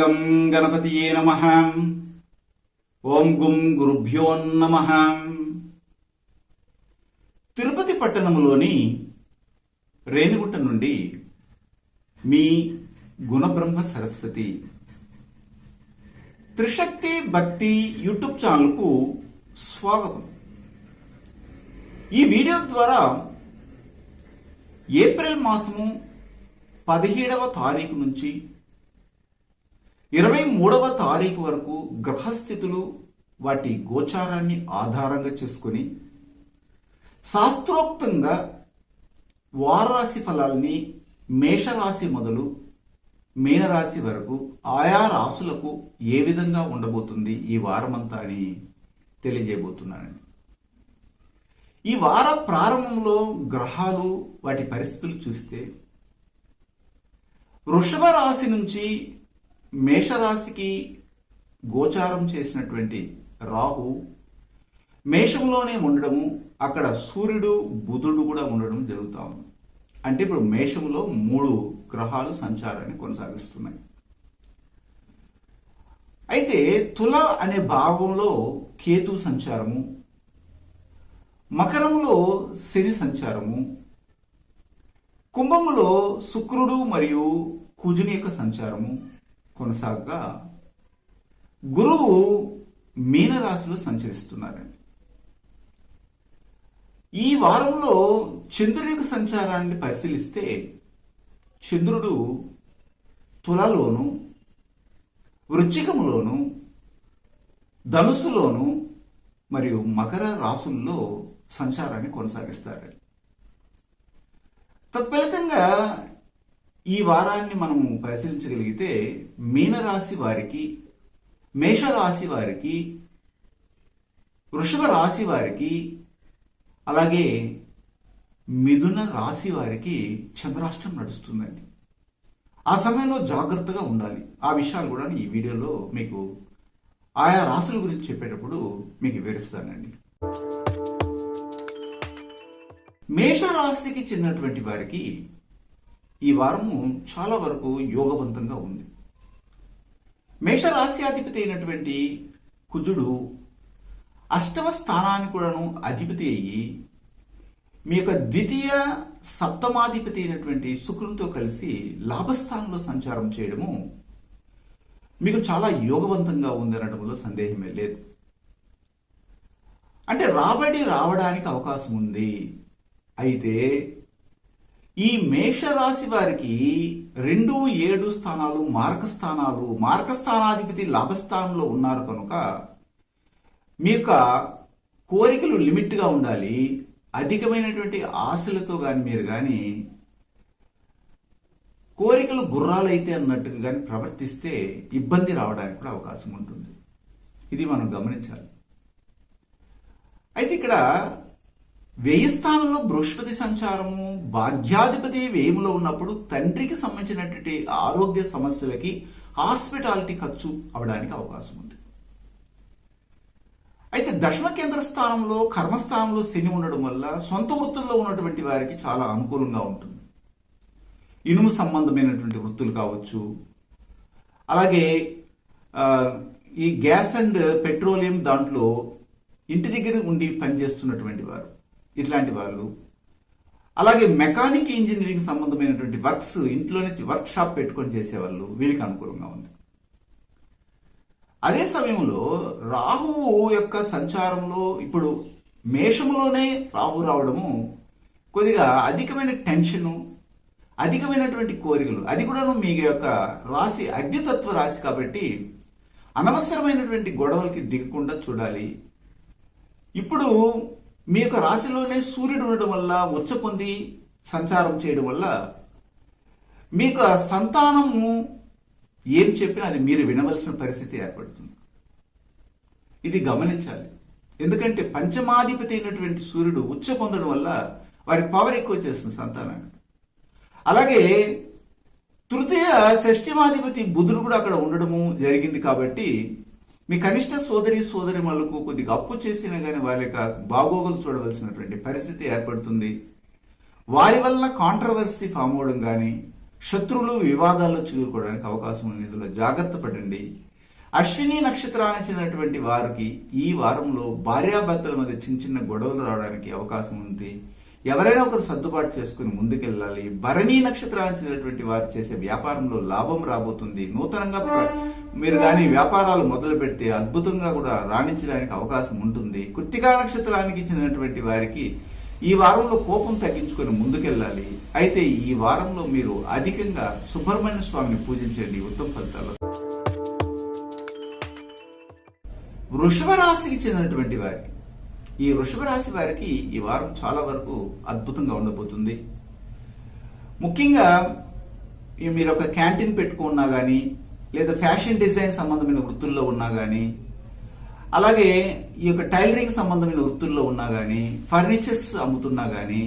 గం గణపతియే నమః. ఓం గుం గురుభ్యో నమః. తిరుపతి పట్టణంలోని రేణిగుంట నుండి మీ గుణబ్రహ్మ సరస్వతి త్రిశక్తి భక్తి యూట్యూబ్ ఛానల్కు స్వాగతం. ఈ వీడియో ద్వారా ఏప్రిల్ మాసము 17వ తారీఖు నుంచి 23వ తారీఖు వరకు గ్రహస్థితులు వాటి గోచారాన్ని ఆధారంగా చేసుకుని శాస్త్రోక్తంగా వారరాశి ఫలాల్ని మేషరాశి మొదలు మీనరాశి వరకు ఆయా రాశులకు ఏ విధంగా ఉండబోతుంది ఈ వారమంతా అని తెలియజేయబోతున్నానండి. ఈ వార ప్రారంభంలో గ్రహాలు వాటి పరిస్థితులు చూస్తే వృషభ రాశి నుంచి మేషరాశికి గోచారం చేసినటువంటి రాహు మేషంలోనే ఉండడము, అక్కడ సూర్యుడు బుధుడు కూడా ఉండడం జరుగుతూ ఉంది. అంటే ఇప్పుడు మేషంలో 3 గ్రహాలు సంచారాన్ని కొనసాగిస్తున్నాయి. అయితే తుల అనే భాగంలో కేతు సంచారము, మకరంలో శని సంచారము, కుంభములో శుక్రుడు మరియు కుజుని యొక్క సంచారము కొనసాగగా గురువు మీనరాశిలో సంచరిస్తున్నారండి. ఈ వారంలో చంద్రుడి యొక్క సంచారాన్ని పరిశీలిస్తే చంద్రుడు తులలోను, వృశ్చికములోను, ధనుసులోను మరియు మకర రాశుల్లో సంచారాన్ని కొనసాగిస్తారు. తత్ఫలితంగా ఈ వారాన్ని మనము పరిశీలించగలిగితే మీనరాశి వారికి, మేషరాశి వారికి, వృషభ రాశి వారికి, అలాగే మిథున రాశి వారికి చంద్రాష్టం నడుస్తుందండి. ఆ సమయంలో జాగ్రత్తగా ఉండాలి. ఆ విషయాలు కూడా ఈ వీడియోలో మీకు ఆయా రాశుల గురించి చెప్పేటప్పుడు మీకు వివరిస్తానండి. మేషరాశికి చెందినటువంటి వారికి ఈ వారము చాలా వరకు యోగవంతంగా ఉంది. మేషరాశ్యాధిపతి అయినటువంటి కుజుడు 8వ స్థానానికి కూడాను అధిపతి అయ్యి మీ యొక్క ద్వితీయ సప్తమాధిపతి అయినటువంటి శుక్రునితో కలిసి లాభస్థానంలో సంచారం చేయడము మీకు చాలా యోగవంతంగా ఉంది అనడంలో సందేహమే లేదు. అంటే రాబడి రావడానికి అవకాశం ఉంది. అయితే ఈ మేషరాశి వారికి 2, 7 స్థానాలు మార్కస్థానాధిపతి లాభస్థానంలో ఉన్నారు కనుక మీ యొక్క కోరికలు లిమిట్గా ఉండాలి. అధికమైనటువంటి ఆశలతో కానీ మీరు కానీ కోరికలు గుర్రాలైతే అన్నట్టుగా కానీ ప్రవర్తిస్తే ఇబ్బంది రావడానికి కూడా అవకాశం ఉంటుంది. ఇది మనం గమనించాలి. అయితే ఇక్కడ వ్యయ స్థానంలో బృహస్పతి సంచారము, భాగ్యాధిపతి వ్యయంలో ఉన్నప్పుడు తండ్రికి సంబంధించినటువంటి ఆరోగ్య సమస్యలకి హాస్పిటాలిటీ ఖర్చు అవడానికి అవకాశం ఉంది. అయితే దశమ కేంద్ర స్థానంలో కర్మస్థానంలో శని ఉండడం వల్ల సొంత వృత్తుల్లో ఉన్నటువంటి వారికి చాలా అనుకూలంగా ఉంటుంది. ఇనుము సంబంధమైనటువంటి వృత్తులు కావచ్చు, అలాగే ఈ గ్యాస్ అండ్ పెట్రోలియం దాంట్లో ఇంటి దగ్గర ఉండి పనిచేస్తున్నటువంటి వారు, ఇట్లాంటి వాళ్ళు, అలాగే మెకానిక్ ఇంజనీరింగ్ సంబంధమైనటువంటి వర్క్స్ ఇంట్లోనే వర్క్ షాప్ పెట్టుకొని చేసేవాళ్ళు, వీళ్ళకి అనుకూలంగా ఉంది. అదే సమయంలో రాహువు యొక్క సంచారంలో ఇప్పుడు మేషములోనే రాహు రావడము కొద్దిగా అధికమైన టెన్షను, అధికమైనటువంటి కోరికలు, అది కూడా మీ యొక్క రాశి అగ్నితత్వ రాశి కాబట్టి అనవసరమైనటువంటి గొడవలకి దిగకుండా చూడాలి. ఇప్పుడు మీ యొక్క రాశిలోనే సూర్యుడు ఉండడం వల్ల, ఉచ్చ పొంది సంచారం చేయడం వల్ల మీకు సంతానము ఏం చెప్పినా అది మీరు వినవలసిన పరిస్థితి ఏర్పడుతుంది. ఇది గమనించాలి. ఎందుకంటే పంచమాధిపతి అయినటువంటి సూర్యుడు ఉచ్చ పొందడం వల్ల వారికి పవర్ ఎక్కువ చేస్తుంది సంతానానికి. అలాగే తృతీయ షష్ఠమాధిపతి బుధుడు కూడా అక్కడ ఉండడము జరిగింది కాబట్టి మీ కనిష్ట సోదరి వాళ్ళకు కొద్దిగా అప్పు చేసినా కానీ వారి యొక్క బాగోగులు చూడవలసినటువంటి పరిస్థితి ఏర్పడుతుంది. వారి వల్ల కాంట్రవర్సీ ఫామ్ అవడం కానీ, శత్రువులు వివాదాల్లో చిగురుకోవడానికి అవకాశం ఉంది. ఇందులో జాగ్రత్త పడండి. అశ్విని నక్షత్రానికి చెందినటువంటి వారికి ఈ వారంలో భార్యాభర్తల మధ్య చిన్న చిన్న గొడవలు రావడానికి అవకాశం ఉంది. ఎవరైనా ఒకరు సర్దుబాటు చేసుకుని ముందుకెళ్ళాలి. భరణి నక్షత్రానికి చెందినటువంటి వారు చేసే వ్యాపారంలో లాభం రాబోతుంది. నూతనంగా మీరు కానీ వ్యాపారాలు మొదలు పెడితే అద్భుతంగా కూడా రాణించడానికి అవకాశం ఉంటుంది. కృత్తికా నక్షత్రానికి చెందినటువంటి వారికి ఈ వారంలో కోపం తగ్గించుకొని ముందుకెళ్ళాలి. అయితే ఈ వారంలో మీరు అధికంగా సుబ్రహ్మణ్య స్వామిని పూజించండి, ఉత్తమ ఫలితాలు. వృషభ రాశికి చెందినటువంటి వారికి ఈ వృషభ రాశి వారికి ఈ వారం చాలా వరకు అద్భుతంగా ఉండబోతుంది. ముఖ్యంగా మీరు ఒక క్యాంటీన్ పెట్టుకున్నా కానీ, లేదా ఫ్యాషన్ డిజైన్ సంబంధమైన వృత్తుల్లో ఉన్నా కానీ, అలాగే ఈ యొక్క టైలరింగ్ సంబంధమైన వృత్తుల్లో ఉన్నా కానీ, ఫర్నిచర్స్ అమ్ముతున్నా కానీ,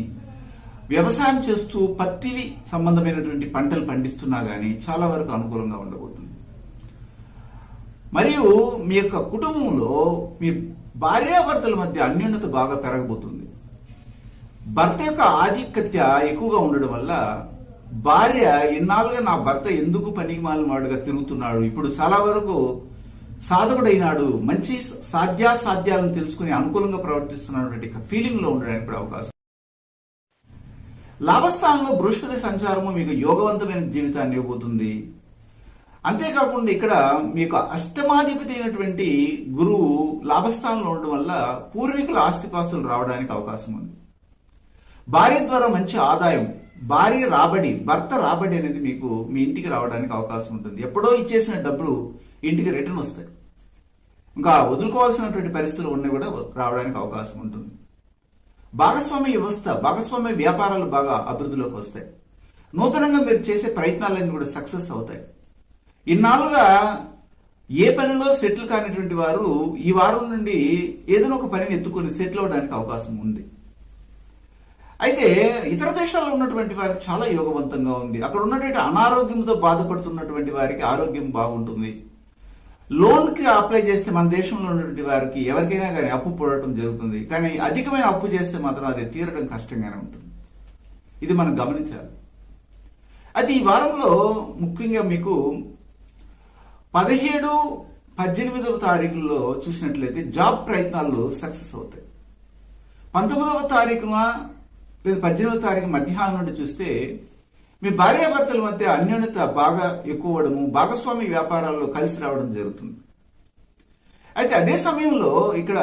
వ్యవసాయం చేస్తూ పత్తి సంబంధమైనటువంటి పంటలు పండిస్తున్నా కానీ చాలా వరకు అనుకూలంగా ఉండబోతుంది. మరియు మీ యొక్క కుటుంబంలో మీ భార్యాభర్తల మధ్య అన్యోన్యత బాగా పెరగబోతుంది. భర్త యొక్క ఆధిక్యత ఎక్కువగా ఉండడం వల్ల భార్య ఇన్నాళ్ళుగా నా భర్త ఎందుకు పనికి మాలిన వాడుగా తిరుగుతున్నాడు, ఇప్పుడు చాలా వరకు సాధకుడైనాడు, మంచి సాధ్యాసాధ్యాలను తెలుసుకుని అనుకూలంగా ప్రవర్తిస్తున్నటువంటి ఫీలింగ్ లో ఉండడానికి కూడా అవకాశం. లాభస్థానంలో బృహస్పతి సంచారము మీకు యోగవంతమైన జీవితాన్ని ఇవ్వబోతుంది. అంతేకాకుండా ఇక్కడ మీకు అష్టమాధిపతి అయినటువంటి గురువు లాభస్థానంలో ఉండడం వల్ల పూర్వీకుల ఆస్తిపాస్తులు రావడానికి అవకాశం ఉంది. భార్య ద్వారా మంచి ఆదాయం, భార్య రాబడి, భర్త రాబడి అనేది మీకు మీ ఇంటికి రావడానికి అవకాశం ఉంటుంది. ఎప్పుడో ఇచ్చేసిన డబ్బులు ఇంటికి రిటర్న్ వస్తాయి. ఇంకా వదులుకోవాల్సినటువంటి పరిస్థితులు ఉన్నాయి కూడా రావడానికి అవకాశం ఉంటుంది. భాగస్వామ్య వ్యవస్థ, భాగస్వామ్య వ్యాపారాలు బాగా అభివృద్ధిలోకి వస్తాయి. నూతనంగా మీరు చేసే ప్రయత్నాలన్నీ కూడా సక్సెస్ అవుతాయి. ఇన్నాళ్ళుగా ఏ పనిలో సెటిల్ కానిటువంటి వారు ఈ వారం నుండి ఏదైనా ఒక పనిని ఎత్తుకొని సెటిల్ అవడానికి అవకాశం ఉంది. అయితే ఇతర దేశాల్లో ఉన్నటువంటి వారికి చాలా యోగవంతంగా ఉంది. అక్కడ ఉన్నటువంటి అనారోగ్యంతో బాధపడుతున్నటువంటి వారికి ఆరోగ్యం బాగుంటుంది. లోన్కి అప్లై చేస్తే మన దేశంలో ఉన్నటువంటి వారికి ఎవరికైనా కానీ అప్పు పోవడం జరుగుతుంది. కానీ అధికమైన అప్పు చేస్తే మాత్రం అది తీరడం కష్టంగానే ఉంటుంది. ఇది మనం గమనించాలి. అయితే ఈ వారంలో ముఖ్యంగా మీకు 17, 18వ తారీఖుల్లో చూసినట్లయితే జాబ్ ప్రయత్నాలు సక్సెస్ అవుతాయి. 19వ తారీఖున లేదా 18వ తారీఖు మధ్యాహ్నం నుండి చూస్తే మీ భార్యాభర్తల మధ్య అన్యోన్యత బాగా ఎక్కువ అవడము, భాగస్వామి వ్యాపారాల్లో కలిసి రావడం జరుగుతుంది. అయితే అదే సమయంలో ఇక్కడ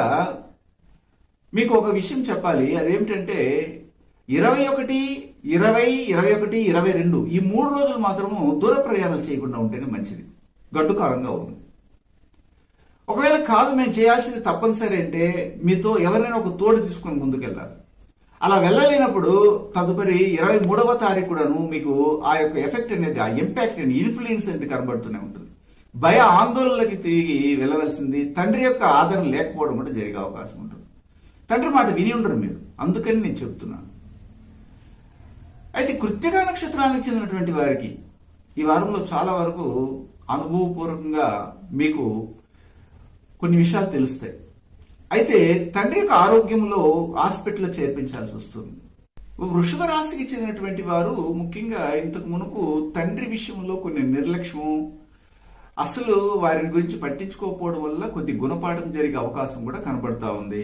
మీకు ఒక విషయం చెప్పాలి. అదేమిటంటే 21, 20, 21, 22 ఈ 3 రోజులు మాత్రము దూర ప్రయాణాలు చేయకుండా ఉంటేనే మంచిది. గడ్డు కాలంగా ఉంది. ఒకవేళ కాదు మేము చేయాల్సింది తప్పనిసరి అంటే మీతో ఎవరైనా ఒక తోడు తీసుకొని ముందుకెళ్ళాలి. అలా వెళ్ళలేనప్పుడు తదుపరి 23వ తారీఖు కూడాను మీకు ఆ యొక్క ఎఫెక్ట్ అనేది, ఆ ఇంపాక్ట్ అనేది, ఇన్ఫ్లుయెన్స్ అనేది కనబడుతూనే ఉంటుంది. భయ ఆందోళనలకి తిరిగి వెళ్ళవలసింది, తండ్రి యొక్క ఆదరణ లేకపోవడం కూడా జరిగే అవకాశం ఉంటుంది. తండ్రి మాట విని ఉండరు మీరు, అందుకని నేను చెప్తున్నాను. అయితే కృత్తికా నక్షత్రానికి చెందినటువంటి వారికి ఈ వారంలో చాలా వరకు అనుభవపూర్వకంగా మీకు కొన్ని విషయాలు తెలుస్తాయి. అయితే తండ్రి యొక్క ఆరోగ్యంలో హాస్పిటల్లో చేర్పించాల్సి వస్తుంది. వృషభ రాశికి చెందినటువంటి వారు ముఖ్యంగా ఇంతకు మునుపు తండ్రి విషయంలో కొన్ని నిర్లక్ష్యం, అసలు వారిని గురించి పట్టించుకోకపోవడం వల్ల కొద్ది గుణపాఠం జరిగే అవకాశం కూడా కనబడతా ఉంది.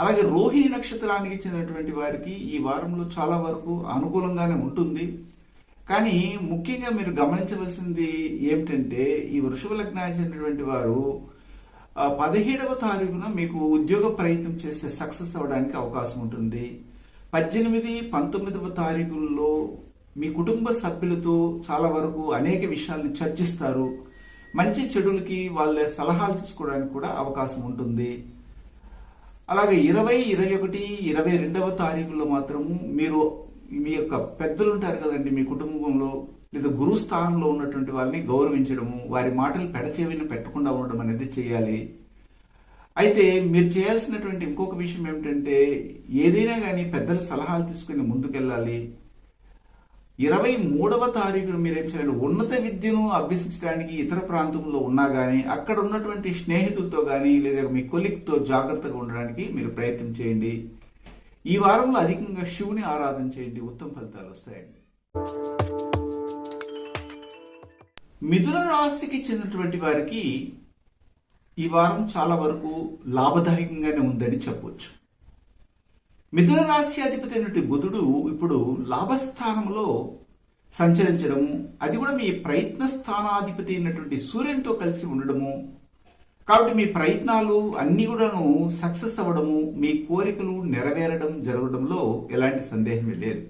అలాగే రోహిణి నక్షత్రానికి చెందినటువంటి వారికి ఈ వారంలో చాలా వరకు అనుకూలంగానే ఉంటుంది. కానీ ముఖ్యంగా మీరు గమనించవలసింది ఏమిటంటే ఈ వృషభ లగ్నానికి చెందినటువంటి వారు 17వ తారీఖున మీకు ఉద్యోగ ప్రయత్నం చేస్తే సక్సెస్ అవ్వడానికి అవకాశం ఉంటుంది. 18, 19వ తారీఖుల్లో మీ కుటుంబ సభ్యులతో చాలా వరకు అనేక విషయాలను చర్చిస్తారు. మంచి చెడులకి వాళ్ళ సలహాలు తీసుకోవడానికి కూడా అవకాశం ఉంటుంది. అలాగే 20, 21, 22వ తారీఖుల్లో మాత్రము మీరు మీ యొక్క పెద్దలు ఉంటారు కదండి మీ కుటుంబంలో, లేదా గురు స్థానంలో ఉన్నటువంటి వాళ్ళని గౌరవించడము, వారి మాటలు పెడచెవిని పెట్టకుండా ఉండడం అనేది చేయాలి. అయితే మీరు చేయాల్సినటువంటి ఇంకొక విషయం ఏమిటంటే ఏదైనా కానీ పెద్దల సలహాలు తీసుకుని ముందుకెళ్ళాలి. 23వ తారీఖున మీరేం చేయాలి, ఉన్నత విద్యను అభ్యసించడానికి ఇతర ప్రాంతంలో ఉన్నా కానీ అక్కడ ఉన్నటువంటి స్నేహితులతో కానీ లేదా మీ కొలిక్తో జాగ్రత్తగా ఉండడానికి మీరు ప్రయత్నం చేయండి. ఈ వారంలో అధికంగా శివుని ఆరాధన చేయండి, ఉత్తమ ఫలితాలు వస్తాయండి. మిథున రాశికి చెందినటువంటి వారికి ఈ వారం చాలా వరకు లాభదాయకంగానే ఉందని చెప్పొచ్చు. మిథున రాశి అధిపతి అయినటువంటి బుధుడు ఇప్పుడు లాభస్థానంలో సంచరించడము, అది కూడా మీ ప్రయత్న స్థానాధిపతి అయినటువంటి సూర్యునితో కలిసి ఉండడము. కాబట్టి మీ ప్రయత్నాలు అన్ని కూడాను సక్సెస్ అవ్వడము, మీ కోరికలు నెరవేరడం జరగడంలో ఎలాంటి సందేహమే లేదు.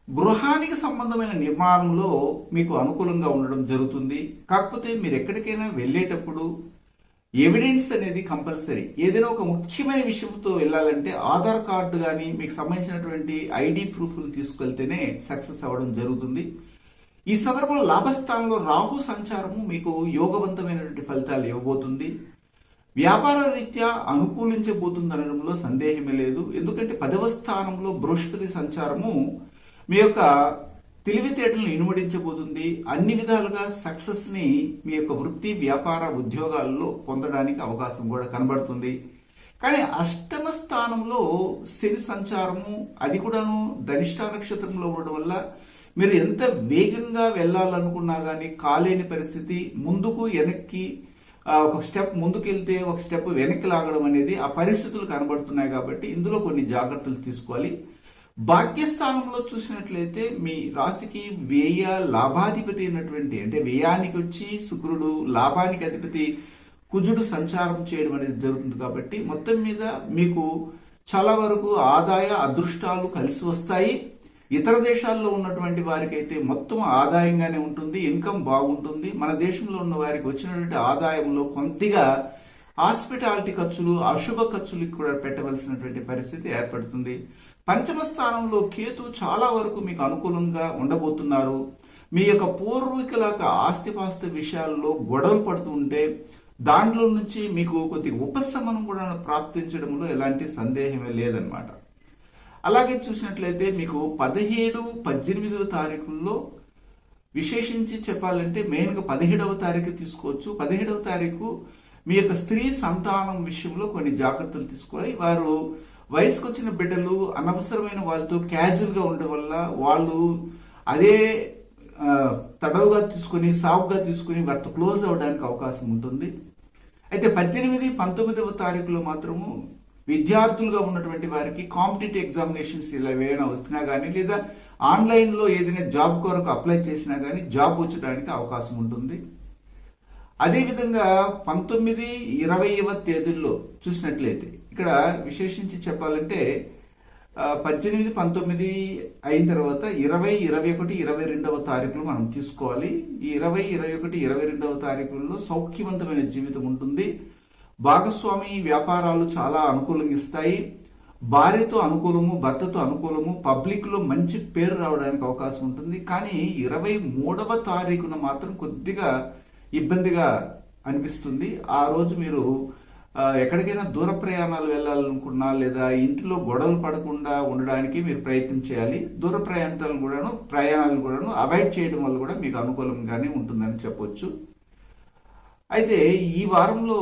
గృహానికి సంబంధమైన నిర్మాణంలో మీకు అనుకూలంగా ఉండడం జరుగుతుంది. కాకపోతే మీరు ఎక్కడికైనా వెళ్ళేటప్పుడు ఎవిడెన్స్ అనేది కంపల్సరీ. ఏదైనా ఒక ముఖ్యమైన విషయంతో వెళ్ళాలంటే ఆధార్ కార్డు కానీ మీకు సంబంధించినటువంటి ఐడి ప్రూఫ్లు తీసుకెళ్తేనే సక్సెస్ అవ్వడం జరుగుతుంది. ఈ సందర్భంలో లాభస్థానంలో రాహు సంచారము మీకు యోగవంతమైనటువంటి ఫలితాలు ఇవ్వబోతుంది. వ్యాపార రీత్యా అనుకూలించబోతుంది అనడంలో సందేహమే లేదు. ఎందుకంటే 10వ స్థానంలో బృహస్పతి సంచారము మీ యొక్క తెలివితేటలను ఇనుమడించబోతుంది. అన్ని విధాలుగా సక్సెస్ ని మీ యొక్క వృత్తి వ్యాపార ఉద్యోగాల్లో పొందడానికి అవకాశం కూడా కనబడుతుంది. కానీ 8వ స్థానంలో శని సంచారము, అది కూడాను ధనిష్ట నక్షత్రంలో ఉండడం వల్ల మీరు ఎంత వేగంగా వెళ్ళాలనుకున్నా కానీ కాలేని పరిస్థితి, ముందుకు వెనక్కి ఒక స్టెప్ ముందుకెళ్తే ఒక స్టెప్ వెనక్కి లాగడం అనేది ఆ పరిస్థితులు కనబడుతున్నాయి. కాబట్టి ఇందులో కొన్ని జాగ్రత్తలు తీసుకోవాలి. భాగ్యస్థానంలో చూసినట్లయితే మీ రాశికి వ్యయ లాభాధిపతి అయినటువంటి, అంటే వ్యయానికి వచ్చి శుక్రుడు, లాభానికి అధిపతి కుజుడు సంచారం చేయడం అనేది జరుగుతుంది. కాబట్టి మొత్తం మీద మీకు చాలా వరకు ఆదాయ అదృష్టాలు కలిసి వస్తాయి. ఇతర దేశాల్లో ఉన్నటువంటి వారికి అయితే మొత్తం ఆదాయంగానే ఉంటుంది, ఇన్కమ్ బాగుంటుంది. మన దేశంలో ఉన్న వారికి వచ్చినటువంటి ఆదాయంలో కొద్దిగా హాస్పిటాలిటీ ఖర్చులు, అశుభ ఖర్చులకు కూడా పెట్టవలసినటువంటి పరిస్థితి ఏర్పడుతుంది. 5వ స్థానంలో కేతు చాలా వరకు మీకు అనుకూలంగా ఉండబోతున్నారు. మీ యొక్క పూర్వీకుల ఆస్తిపాస్తి విషయాల్లో గొడవలు పడుతూ ఉంటే దాంట్లో నుంచి మీకు కొద్దిగా ఉపశమనం కూడా ప్రాప్తించడంలో ఎలాంటి సందేహమే లేదనమాట. అలాగే చూసినట్లయితే మీకు 17, 18వ తారీఖుల్లో విశేషించి చెప్పాలంటే మెయిన్గా 17వ తారీఖు తీసుకోవచ్చు. 17వ తారీఖు మీ యొక్క స్త్రీ సంతానం విషయంలో కొన్ని జాగ్రత్తలు తీసుకోవాలి. వారు వయసుకు వచ్చిన బిడ్డలు అనవసరమైన వాళ్ళతో క్యాజువల్గా ఉండడం వల్ల వాళ్ళు అదే తడవుగా తీసుకుని సాగుగా తీసుకుని వారితో క్లోజ్ అవ్వడానికి అవకాశం ఉంటుంది. అయితే 18, 19వ తారీఖులో మాత్రము విద్యార్థులుగా ఉన్నటువంటి వారికి కాంపిటేటివ్ ఎగ్జామినేషన్స్ ఇలా ఏమైనా వస్తున్నా కానీ, లేదా ఆన్లైన్లో ఏదైనా జాబ్ కొరకు అప్లై చేసినా కానీ జాబ్ వచ్చడానికి అవకాశం ఉంటుంది. అదేవిధంగా 19, 20వ తేదీల్లో చూసినట్లయితే ఇక్కడ విశేషించి చెప్పాలంటే 18, 19 అయిన తర్వాత 20, 21, 22వ తారీఖులు మనం తీసుకోవాలి. ఈ 20, 21, 22వ తారీఖుల్లో సౌఖ్యవంతమైన జీవితం ఉంటుంది. భాగస్వామి వ్యాపారాలు చాలా అనుకూలంగా ఇస్తాయి. భార్యతో అనుకూలము, భర్తతో అనుకూలము, పబ్లిక్ లో మంచి పేరు రావడానికి అవకాశం ఉంటుంది. కానీ 23వ తారీఖున మాత్రం కొద్దిగా ఇబ్బందిగా అనిపిస్తుంది. ఆ రోజు మీరు ఎక్కడికైనా దూర ప్రయాణాలు వెళ్ళాలనుకున్నా, లేదా ఇంట్లో గొడవలు పడకుండా ఉండడానికి మీరు ప్రయత్నం చేయాలి. దూర ప్రయాణాలను కూడాను అవాయిడ్ చేయడం వల్ల కూడా మీకు అనుకూలంగానే ఉంటుందని చెప్పొచ్చు. అయితే ఈ వారంలో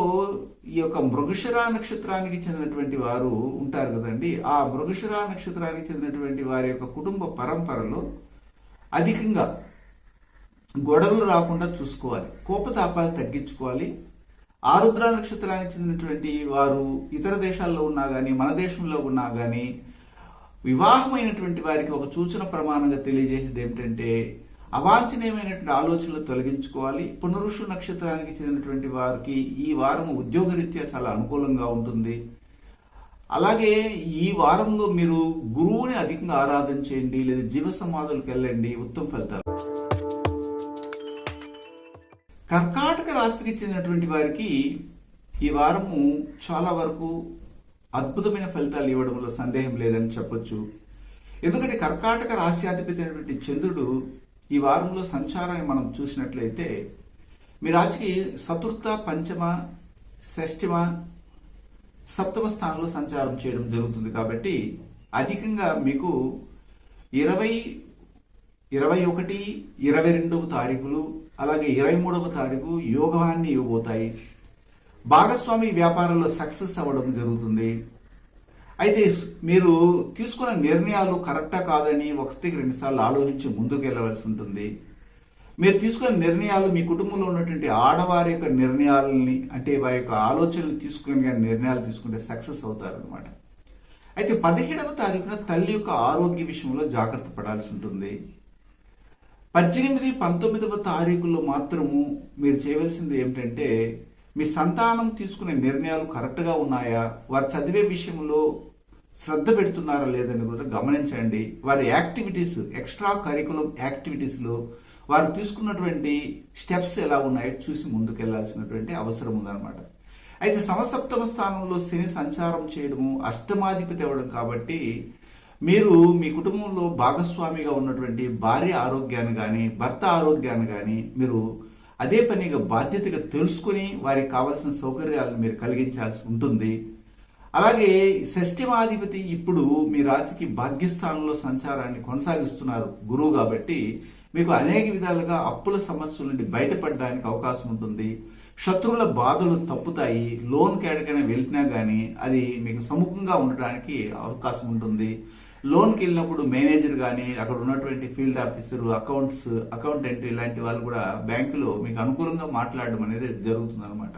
ఈ యొక్క మృగశిర నక్షత్రానికి చెందినటువంటి వారు ఉంటారు కదండి. ఆ మృగశిర నక్షత్రానికి చెందినటువంటి వారి యొక్క కుటుంబ పరంపరలో అధికంగా గొడవలు రాకుండా చూసుకోవాలి, కోపతాపాలు తగ్గించుకోవాలి. ఆరుద్ర నక్షత్రానికి చెందినటువంటి వారు ఇతర దేశాల్లో ఉన్నా కానీ, మన దేశంలో ఉన్నా కానీ వివాహమైనటువంటి వారికి ఒక సూచన ప్రమాణంగా తెలియజేసేది ఏమిటంటే అవాంఛనీయమైనటువంటి ఆలోచనలు తొలగించుకోవాలి. పునరుషు నక్షత్రానికి చెందినటువంటి వారికి ఈ వారం ఉద్యోగరీత్యా చాలా అనుకూలంగా ఉంటుంది. అలాగే ఈ వారంలో మీరు గురువుని అధికంగా ఆరాధన చేయండి, లేదా జీవ సమాధులకు వెళ్ళండి, ఉత్తమ ఫలితాలు. కర్కాటక రాశికి చెందినటువంటి వారికి ఈ వారము చాలా వరకు అద్భుతమైన ఫలితాలు ఇవ్వడంలో సందేహం లేదని చెప్పొచ్చు. ఎందుకంటే కర్కాటక రాశ్యాధిపతి అయినటువంటి చంద్రుడు ఈ వారంలో సంచారాన్ని మనం చూసినట్లయితే మీ రాశికి చతుర్థ, పంచమ, షష్ఠమ, సప్తమ స్థానంలో సంచారం చేయడం జరుగుతుంది. కాబట్టి అధికంగా మీకు 20, 21, 22వ తారీఖులు, అలాగే 23వ తారీఖు యోగాన్ని ఇవ్వబోతాయి. భాగస్వామి వ్యాపారంలో సక్సెస్ అవ్వడం జరుగుతుంది. అయితే మీరు తీసుకున్న నిర్ణయాలు కరెక్టా కాదని 1, 2 సార్లు ఆలోచించి ముందుకు వెళ్ళవలసి ఉంటుంది. మీరు తీసుకునే నిర్ణయాలు మీ కుటుంబంలో ఉన్నటువంటి ఆడవారి యొక్క నిర్ణయాలని, అంటే వారి యొక్క ఆలోచనలు తీసుకుని కానీ నిర్ణయాలు తీసుకుంటే సక్సెస్ అవుతారు అనమాట. అయితే 17వ తారీఖున తల్లి యొక్క ఆరోగ్య విషయంలో జాగ్రత్త పడాల్సి ఉంటుంది. 18, 19వ తారీఖుల్లో మాత్రము మీరు చేయవలసింది ఏమిటంటే, మీ సంతానం తీసుకునే నిర్ణయాలు కరెక్ట్గా ఉన్నాయా, వారు చదివే విషయంలో శ్రద్ధ పెడుతున్నారా లేదని కూడా గమనించండి. వారి యాక్టివిటీస్, ఎక్స్ట్రా కరికులం యాక్టివిటీస్లో వారు తీసుకున్నటువంటి స్టెప్స్ ఎలా ఉన్నాయో చూసి ముందుకెళ్లాల్సినటువంటి అవసరం ఉందన్నమాట. అయితే సమసప్తమ స్థానంలో శని సంచారం చేయడము అష్టమాధిపతి అవ్వడం కాబట్టి మీరు మీ కుటుంబంలో భాగస్వామిగా ఉన్నటువంటి భార్య ఆరోగ్యాన్ని కానీ భర్త ఆరోగ్యాన్ని కానీ మీరు అదే పనిగా బాధ్యతగా తెలుసుకుని వారికి కావాల్సిన సౌకర్యాలను మీరు కలిగించాల్సి ఉంటుంది. అలాగే షష్ఠమాధిపతి ఇప్పుడు మీ రాశికి భాగ్యస్థానంలో సంచారాన్ని కొనసాగిస్తున్నారు గురువు, కాబట్టి మీకు అనేక విధాలుగా అప్పుల సమస్యల నుండి బయటపడడానికి అవకాశం ఉంటుంది. శత్రువుల బాధలు తప్పుతాయి. లోన్కి ఎక్కడికైనా వెళ్తున్నా కానీ అది మీకు సముఖంగా ఉండడానికి అవకాశం ఉంటుంది. లోన్కి వెళ్ళినప్పుడు మేనేజర్ కానీ అక్కడ ఉన్నటువంటి ఫీల్డ్ ఆఫీసర్, అకౌంటెంట్ ఇలాంటి వాళ్ళు కూడా బ్యాంకులో మీకు అనుకూలంగా మాట్లాడడం అనేది జరుగుతుంది అనమాట.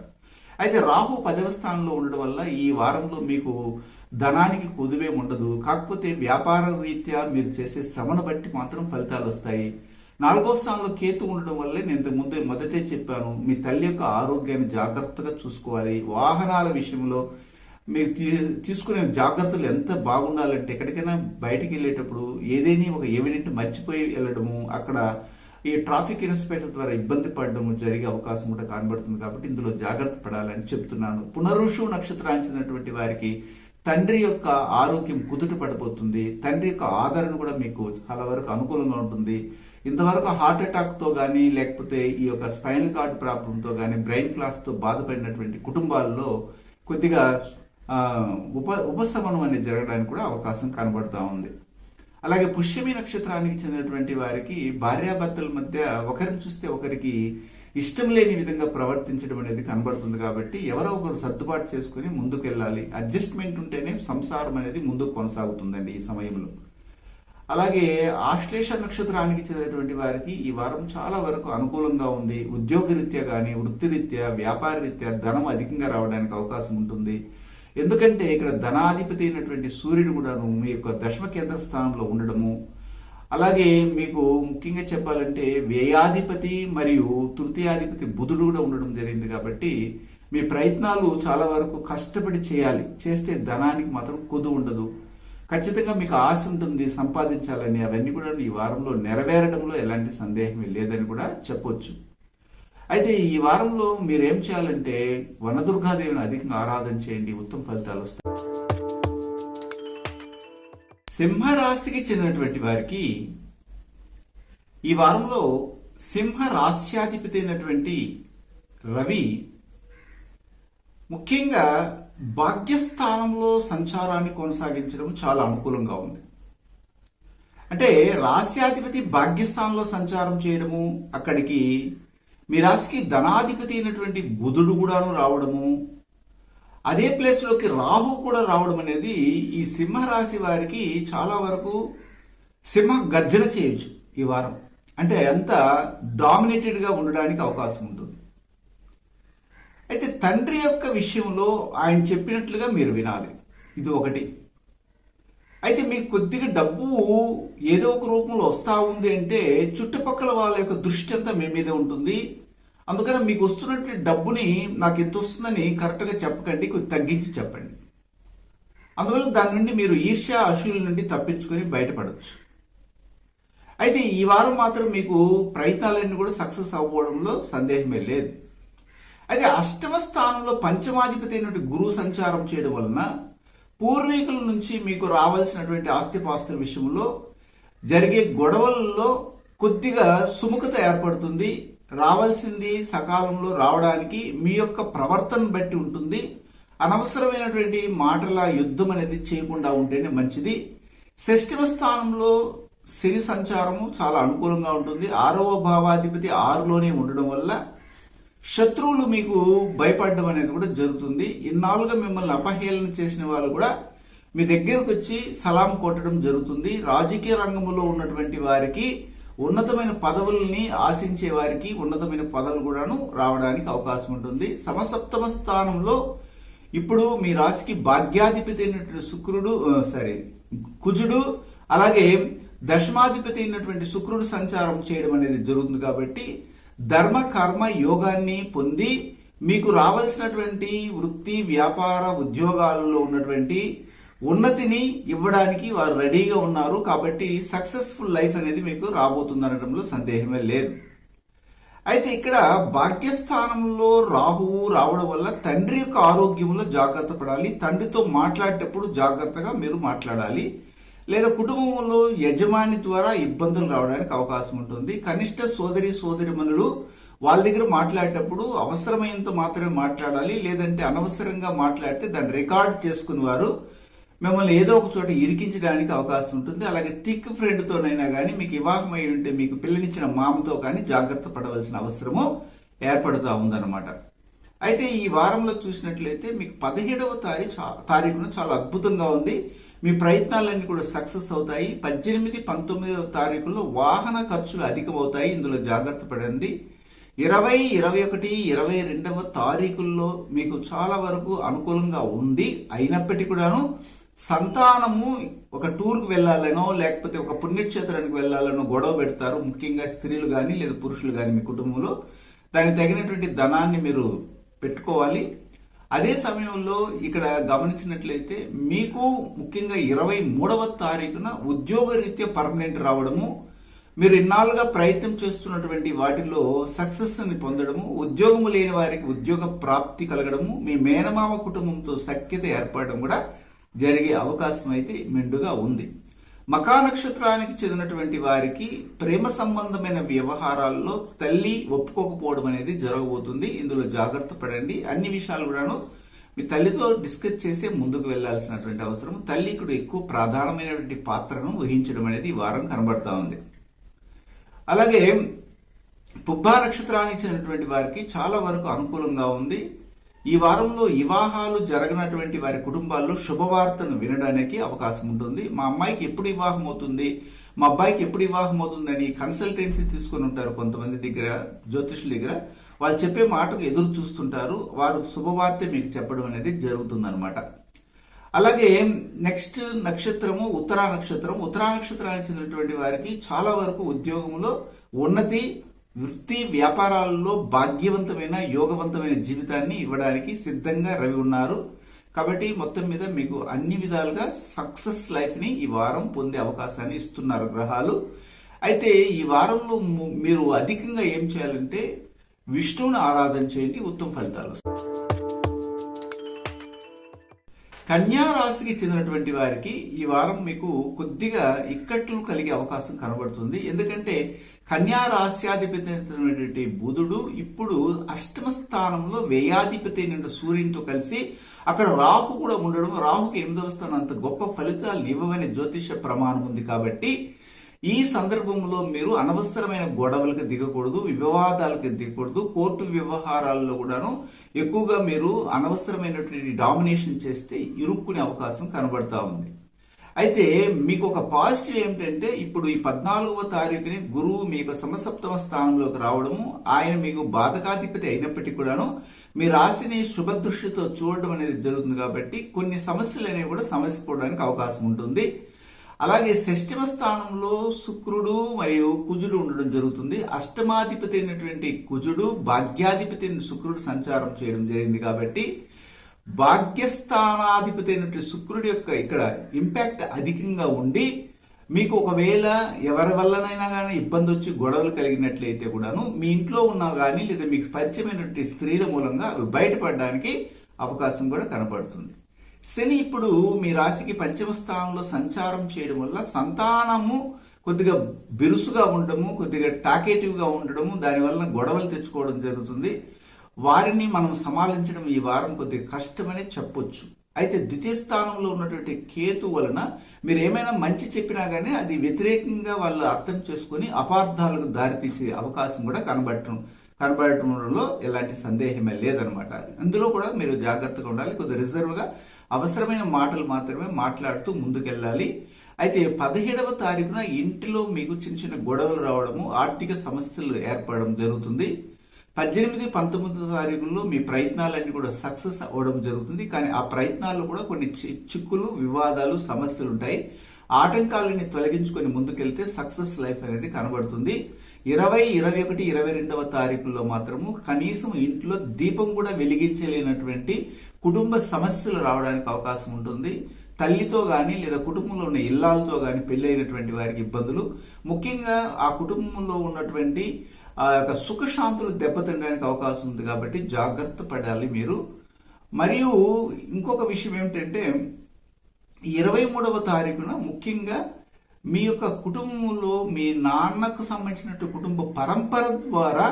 అయితే రాహు 10వ స్థానంలో ఉండడం వల్ల ఈ వారంలో మీకు ధనానికి కుదువేం ఉండదు. కాకపోతే వ్యాపార రీత్యా మీరు చేసే శ్రమను బట్టి మాత్రం ఫలితాలు వస్తాయి. 4వ స్థానంలో కేతు ఉండడం వల్లే నేను ఇంతకు మొదటే చెప్పాను, మీ తల్లి యొక్క ఆరోగ్యాన్ని జాగ్రత్తగా చూసుకోవాలి. వాహనాల విషయంలో మీరు తీసుకునే జాగ్రత్తలు ఎంత బాగుండాలంటే, ఎక్కడికైనా బయటికి వెళ్ళేటప్పుడు ఏదైనా ఒక ఎవిడెంట్ మర్చిపోయి వెళ్ళడము, అక్కడ ఈ ట్రాఫిక్ ఇన్స్పెక్టర్ ద్వారా ఇబ్బంది పడడం జరిగే అవకాశం కూడా కనబడుతుంది. కాబట్టి ఇందులో జాగ్రత్త పడాలని చెప్తున్నాను. పునరుషు నక్షత్రానికి చెందినటువంటి వారికి తండ్రి యొక్క ఆరోగ్యం కుదుట పడిపోతుంది. తండ్రి యొక్క ఆదరణ కూడా మీకు చాలా వరకు అనుకూలంగా ఉంటుంది. ఇంతవరకు హార్ట్ అటాక్తో కానీ లేకపోతే ఈ యొక్క స్పైనల్ కార్డ్ ప్రాబ్లంతో కానీ బ్రెయిన్ క్లాస్తో బాధపడినటువంటి కుటుంబాల్లో కొద్దిగా ఉపశమనం అనేది జరగడానికి కూడా అవకాశం కనబడతా ఉంది. అలాగే పుష్యమి నక్షత్రానికి చెందినటువంటి వారికి భార్యాభర్తల మధ్య ఒకరిని చూస్తే ఒకరికి ఇష్టం లేని విధంగా ప్రవర్తించడం అనేది కనబడుతుంది. కాబట్టి ఎవరో ఒకరు సర్దుబాటు చేసుకుని ముందుకెళ్ళాలి. అడ్జస్ట్మెంట్ ఉంటేనే సంసారం అనేది ముందుకు కొనసాగుతుందండి ఈ సమయంలో. అలాగే ఆశ్లేష నక్షత్రానికి చెందినటువంటి వారికి ఈ వారం చాలా వరకు అనుకూలంగా ఉంది. ఉద్యోగరీత్యా కానీ వృత్తిరీత్యా వ్యాపార రీత్యా ధనం అధికంగా రావడానికి అవకాశం ఉంటుంది. ఎందుకంటే ఇక్కడ ధనాధిపతి అయినటువంటి సూర్యుడు కూడాను మీ యొక్క దశమ కేంద్ర స్థానంలో ఉండడము, అలాగే మీకు ముఖ్యంగా చెప్పాలంటే వ్యయాధిపతి మరియు తృతీయాధిపతి బుధుడు కూడా ఉండడం జరిగింది. కాబట్టి మీ ప్రయత్నాలు చాలా వరకు కష్టపడి చేయాలి. చేస్తే ధనానికి మాత్రం కొద్దు ఉండదు. ఖచ్చితంగా మీకు ఆశ ఉంటుంది సంపాదించాలని. అవన్నీ కూడా ఈ వారంలో నెరవేరడంలో ఎలాంటి సందేహం లేదని కూడా చెప్పొచ్చు. అయితే ఈ వారంలో మీరేం చేయాలంటే వనదుర్గాదేవిని అధికంగా ఆరాధన చేయండి, ఉత్తమ ఫలితాలు వస్తాయి. సింహరాశికి చెందినటువంటి వారికి ఈ వారంలో సింహ రాశ్యాధిపతి అయినటువంటి రవి ముఖ్యంగా భాగ్యస్థానంలో సంచారాన్ని కొనసాగించడం చాలా అనుకూలంగా ఉంది. అంటే రాశ్యాధిపతి భాగ్యస్థానంలో సంచారం చేయడము, అక్కడికి మీ రాశికి ధనాధిపతి అయినటువంటి బుధుడు కూడాను రావడము, అదే ప్లేస్లోకి రాహు కూడా రావడం అనేది ఈ సింహరాశి వారికి చాలా వరకు సింహ గర్జన చేయొచ్చు ఈ వారం. అంటే అంత డామినేటెడ్గా ఉండడానికి అవకాశం ఉంటుంది. అయితే తండ్రి యొక్క విషయంలో ఆయన చెప్పినట్లుగా మీరు వినాలి, ఇది ఒకటి. అయితే మీకు కొద్దిగా డబ్బు ఏదో ఒక రూపంలో వస్తూ ఉంది అంటే చుట్టుపక్కల వాళ్ళ యొక్క దృష్టి అంతా మీ మీద ఉంటుంది. అందుకని మీకు వస్తున్నటువంటి డబ్బుని నాకు ఎంత వస్తుందని కరెక్ట్గా చెప్పకండి, కొద్ది తగ్గించి చెప్పండి. అందువల్ల దాని నుండి మీరు ఈర్ష్య అసూయుల నుండి తప్పించుకొని బయటపడవచ్చు. అయితే ఈ వారం మాత్రం మీకు ప్రయత్నాలన్నీ కూడా సక్సెస్ అవ్వడంలో సందేహమే లేదు. అయితే అష్టమ స్థానంలో పంచమాధిపతి అయినటువంటి గురువు సంచారం చేయడం వలన పూర్వీకుల నుంచి మీకు రావాల్సినటువంటి ఆస్తిపాస్తుల విషయంలో జరిగే గొడవల్లో కొద్దిగా సుముఖత ఏర్పడుతుంది. రావాల్సింది సకాలంలో రావడానికి మీ యొక్క ప్రవర్తన బట్టి ఉంటుంది. అనవసరమైనటువంటి మాటల యుద్ధం అనేది చేయకుండా ఉంటేనే మంచిది. షష్ఠమ స్థానంలో శని సంచారము చాలా అనుకూలంగా ఉంటుంది. 6వ భావాధిపతి 6లోనే ఉండడం వల్ల శత్రువులు మీకు భయపడడం అనేది కూడా జరుగుతుంది. ఇన్నాళ్ళుగా మిమ్మల్ని అపహేళన చేసిన వాళ్ళు కూడా మీ దగ్గరకు వచ్చి సలాం కొట్టడం జరుగుతుంది. రాజకీయ రంగంలో ఉన్నటువంటి వారికి ఉన్నతమైన పదవుల్ని ఆశించే వారికి ఉన్నతమైన పదవులు కూడాను రావడానికి అవకాశం ఉంటుంది. సమసప్తమ స్థానంలో ఇప్పుడు మీ రాశికి భాగ్యాధిపతి అయినటువంటి కుజుడు అలాగే దశమాధిపతి అయినటువంటి శుక్రుడు సంచారం చేయడం అనేది జరుగుతుంది. కాబట్టి ధర్మ కర్మ యోగాన్ని పొంది మీకు రావాల్సినటువంటి వృత్తి వ్యాపార ఉద్యోగాలలో ఉన్నటువంటి ఉన్నతిని ఇవ్వడానికి వారు రెడీగా ఉన్నారు. కాబట్టి సక్సెస్ఫుల్ లైఫ్ అనేది మీకు రాబోతుంది అనడంలో సందేహమే లేదు. అయితే ఇక్కడ భాగ్యస్థానంలో రాహువు రావడం వల్ల తండ్రి యొక్క ఆరోగ్యంలో జాగ్రత్త పడాలి. తండ్రితో మాట్లాడేటప్పుడు జాగ్రత్తగా మీరు మాట్లాడాలి. లేదా కుటుంబంలో యజమాని ద్వారా ఇబ్బందులు రావడానికి అవకాశం ఉంటుంది. కనిష్ట సోదరిమణులు వాళ్ళ దగ్గర మాట్లాడేటప్పుడు అవసరమైనంత మాత్రమే మాట్లాడాలి. లేదంటే అనవసరంగా మాట్లాడితే దాన్ని రికార్డ్ చేసుకుని వారు మిమ్మల్ని ఏదో ఒక చోట ఇరికించడానికి అవకాశం ఉంటుంది. అలాగే థిక్ ఫ్రెండ్తోనైనా కానీ మీకు వివాహం అయి ఉంటే మీకు పిల్లనిచ్చిన మామతో కానీ జాగ్రత్త పడవలసిన అవసరము ఏర్పడుతూ ఉందన్నమాట. అయితే ఈ వారంలో చూసినట్లయితే మీకు 17వ తారీఖున చాలా అద్భుతంగా ఉంది. మీ ప్రయత్నాలన్నీ కూడా సక్సెస్ అవుతాయి. 18, 19వ తారీఖుల్లో వాహన ఖర్చులు అధికమవుతాయి. ఇందులో జాగ్రత్త పడండి. 20, 21, 22వ తారీఖుల్లో మీకు చాలా వరకు అనుకూలంగా ఉంది. అయినప్పటికీ కూడాను సంతానము ఒక టూర్కి వెళ్ళాలనో లేకపోతే ఒక పుణ్యక్షేత్రానికి వెళ్ళాలనో గొడవ పెడతారు. ముఖ్యంగా స్త్రీలు కానీ లేదా పురుషులు కానీ మీ కుటుంబంలో దానికి తగినటువంటి ధనాన్ని మీరు పెట్టుకోవాలి. అదే సమయంలో ఇక్కడ గమనించినట్లయితే మీకు ముఖ్యంగా 23వ తారీఖున ఉద్యోగరీత్యా పర్మనెంట్ రావడము, మీరు ఇన్నాళ్ళుగా ప్రయత్నం చేస్తున్నటువంటి వాటిలో సక్సెస్ ని పొందడము, ఉద్యోగము లేని వారికి ఉద్యోగ ప్రాప్తి కలగడము, మీ మేనమామ కుటుంబంతో సఖ్యత ఏర్పడడం కూడా జరిగే అవకాశం అయితే మెండుగా ఉంది. మకా నక్షత్రానికి చెందినటువంటి వారికి ప్రేమ సంబంధమైన వ్యవహారాల్లో తల్లి ఒప్పుకోకపోవడం అనేది జరగబోతుంది. ఇందులో జాగ్రత్త పడండి. అన్ని విషయాలు కూడాను మీ తల్లితో డిస్కస్ చేసే ముందుకు వెళ్లాల్సినటువంటి అవసరం. తల్లి కూడా ఎక్కువ ప్రధానమైనటువంటి పాత్రను వహించడం అనేది ఈ వారం కనబడతా ఉంది. అలాగే పుబ్బా నక్షత్రానికి చెందినటువంటి వారికి చాలా వరకు అనుకూలంగా ఉంది. ఈ వారంలో వివాహాలు జరగనటువంటి వారి కుటుంబాల్లో శుభవార్తను వినడానికి అవకాశం ఉంటుంది. మా అమ్మాయికి ఎప్పుడు వివాహం అవుతుంది, మా అబ్బాయికి ఎప్పుడు వివాహం అవుతుందని కన్సల్టెన్సీ తీసుకుని ఉంటారు కొంతమంది దగ్గర, జ్యోతిషుల దగ్గర. వాళ్ళు చెప్పే మాటకు ఎదురు చూస్తుంటారు. వారు శుభవార్త మీకు చెప్పడం అనేది జరుగుతుందన్నమాట. అలాగే నెక్స్ట్ నక్షత్రము ఉత్తరా నక్షత్రం. ఉత్తరా నక్షత్రానికి చెందినటువంటి వారికి చాలా వరకు ఉద్యోగంలో ఉన్నతి, వృత్తి వ్యాపారాలలో భాగ్యవంతమైన యోగవంతమైన జీవితాన్ని ఇవ్వడానికి సిద్ధంగా రవి ఉన్నారు. కాబట్టి మొత్తం మీద మీకు అన్ని విధాలుగా సక్సెస్ లైఫ్ ని ఈ వారం పొందే అవకాశాన్ని ఇస్తున్నారు గ్రహాలు. అయితే ఈ వారంలో మీరు అధికంగా ఏం చేయాలంటే విష్ణువుని ఆరాధన చేయండి, ఉత్తమ ఫలితాలు. కన్యా రాశికి చెందినటువంటి వారికి ఈ వారం మీకు కొద్దిగా ఇక్కట్లు కలిగే అవకాశం కనబడుతుంది. ఎందుకంటే కన్యా రాశ్యాధిపతి అయినటువంటి బుధుడు ఇప్పుడు అష్టమ స్థానంలో వ్యయాధిపతి అయిన సూర్యునితో కలిసి అక్కడ రాహు కూడా ఉండడం, రాహుకి 8వ స్థానం అంత గొప్ప ఫలితాలు ఇవ్వమని జ్యోతిష ప్రమాణం ఉంది. కాబట్టి ఈ సందర్భంలో మీరు అనవసరమైన గొడవలకు దిగకూడదు, వివాదాలకు దిగకూడదు. కోర్టు వ్యవహారాల్లో కూడాను ఎక్కువగా మీరు అనవసరమైనటువంటి డామినేషన్ చేస్తే ఇరుక్కునే అవకాశం కనబడతా ఉంది. అయితే మీకు ఒక పాజిటివ్ ఏమిటంటే ఇప్పుడు ఈ 14వ తారీఖుని గురువు మీకు సమసప్తమ స్థానంలోకి రావడము, ఆయన మీకు బాధకాధిపతి అయినప్పటికీ కూడాను మీ రాశిని శుభదృష్టితో చూడడం అనేది జరుగుతుంది. కాబట్టి కొన్ని సమస్యలు అనేవి కూడా సమస్యపోవడానికి అవకాశం ఉంటుంది. అలాగే షష్ఠమ స్థానంలో శుక్రుడు మరియు కుజుడు ఉండడం జరుగుతుంది. అష్టమాధిపతి అయినటువంటి కుజుడు భాగ్యాధిపతి అయిన శుక్రుడు సంచారం చేయడం జరిగింది. కాబట్టి భాగ్యస్థానాధిపతి అయినటువంటి శుక్రుడి యొక్క ఇక్కడ ఇంపాక్ట్ అధికంగా ఉండి మీకు ఒకవేళ ఎవరి వల్లనైనా కానీ ఇబ్బంది వచ్చి గొడవలు కలిగినట్లయితే కూడాను మీ ఇంట్లో ఉన్నా కానీ లేదా మీకు పరిచయమైనటువంటి స్త్రీల మూలంగా అవి బయటపడడానికి అవకాశం కూడా కనపడుతుంది. శని ఇప్పుడు మీ రాశికి 5వ స్థానంలో సంచారం చేయడం వల్ల సంతానము కొద్దిగా బిరుసుగా ఉండడము, కొద్దిగా టాకేటివ్గా ఉండడము, దానివల్ల గొడవలు తెచ్చుకోవడం జరుగుతుంది. వారిని మనం సమాలించడం ఈ వారం కొద్దిగా కష్టమనే చెప్పొచ్చు. అయితే ద్వితీయ స్థానంలో ఉన్నటువంటి కేతు వలన మీరు ఏమైనా మంచి చెప్పినా గానీ అది వ్యతిరేకంగా వాళ్ళు అర్థం చేసుకుని అపార్థాలకు దారితీసే అవకాశం కూడా కనబడటంలో ఎలాంటి సందేహమే లేదనమాట. అందులో కూడా మీరు జాగ్రత్తగా ఉండాలి. కొద్దిగా రిజర్వ్గా అవసరమైన మాటలు మాత్రమే మాట్లాడుతూ ముందుకెళ్ళాలి. అయితే 17వ తారీఖున ఇంటిలో మీకు చిన్న చిన్న గొడవలు రావడము, ఆర్థిక సమస్యలు ఏర్పడడం జరుగుతుంది. 18, 19 తారీఖుల్లో మీ ప్రయత్నాలన్నీ కూడా సక్సెస్ అవ్వడం జరుగుతుంది. కానీ ఆ ప్రయత్నాల్లో కూడా కొన్ని చిక్కులు, వివాదాలు, సమస్యలు ఉంటాయి. ఆటంకాలని తొలగించుకొని ముందుకెళ్తే సక్సెస్ లైఫ్ అనేది కనబడుతుంది. 20, 21, 22వ తారీఖుల్లో మాత్రము కనీసం ఇంట్లో దీపం కూడా వెలిగించలేనటువంటి కుటుంబ సమస్యలు రావడానికి అవకాశం ఉంటుంది. తల్లితో గాని లేదా కుటుంబంలో ఉన్న ఇల్లాలతో గాని పెళ్ళైనటువంటి వారికి ఇబ్బందులు, ముఖ్యంగా ఆ కుటుంబంలో ఉన్నటువంటి ఆ యొక్క సుఖశాంతులు దెబ్బతినడానికి అవకాశం ఉంది. కాబట్టి జాగ్రత్త పడాలి మీరు. మరియు ఇంకొక విషయం ఏమిటంటే 23వ తారీఖున ముఖ్యంగా మీ యొక్క కుటుంబంలో మీ నాన్నకు సంబంధించినట్టు కుటుంబ పరంపర ద్వారా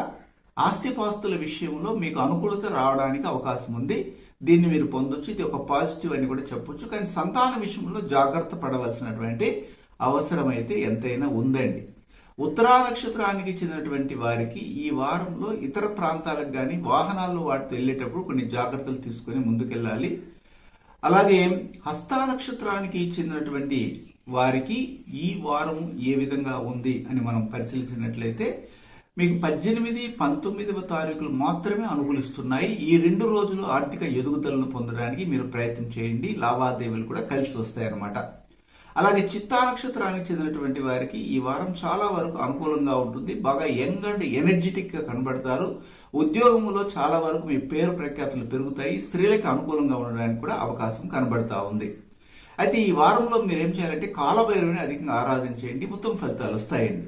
ఆస్తిపాస్తుల విషయంలో మీకు అనుకూలత రావడానికి అవకాశం ఉంది. దీన్ని మీరు పొందొచ్చు. ఇది ఒక పాజిటివ్ అని కూడా చెప్పొచ్చు. కానీ సంతాన విషయంలో జాగ్రత్త పడవలసినటువంటి అవసరం అయితే ఎంతైనా ఉందండి. ఉత్తరా నక్షత్రానికి చెందినటువంటి వారికి ఈ వారంలో ఇతర ప్రాంతాలకు కానీ వాహనాల్లో వాటితో వెళ్ళేటప్పుడు కొన్ని జాగ్రత్తలు తీసుకుని ముందుకెళ్ళాలి. అలాగే హస్త నక్షత్రానికి చెందినటువంటి వారికి ఈ వారం ఏ విధంగా ఉంది అని మనం పరిశీలించినట్లయితే మీకు 18, 19వ తారీఖులు మాత్రమే అనుకూలిస్తున్నాయి. ఈ 2 రోజులు ఆర్థిక ఎదుగుదలను పొందడానికి మీరు ప్రయత్నం చేయండి. లావాదేవీలు కూడా కలిసి వస్తాయన్నమాట. అలాగే చిత్తా నక్షత్రానికి చెందినటువంటి వారికి ఈ వారం చాలా వరకు అనుకూలంగా ఉంటుంది. బాగా యంగ్ అండ్ ఎనర్జెటిక్ గా కనబడతారు. ఉద్యోగంలో చాలా వరకు మీ పేరు ప్రఖ్యాతులు పెరుగుతాయి. స్త్రీలకు అనుకూలంగా ఉండడానికి కూడా అవకాశం కనబడతా ఉంది. అయితే ఈ వారంలో మీరు ఏం చేయాలంటే కాలభైరవుని అధికంగా ఆరాధించేయండి. ఉత్తమ ఫలితాలు వస్తాయండి.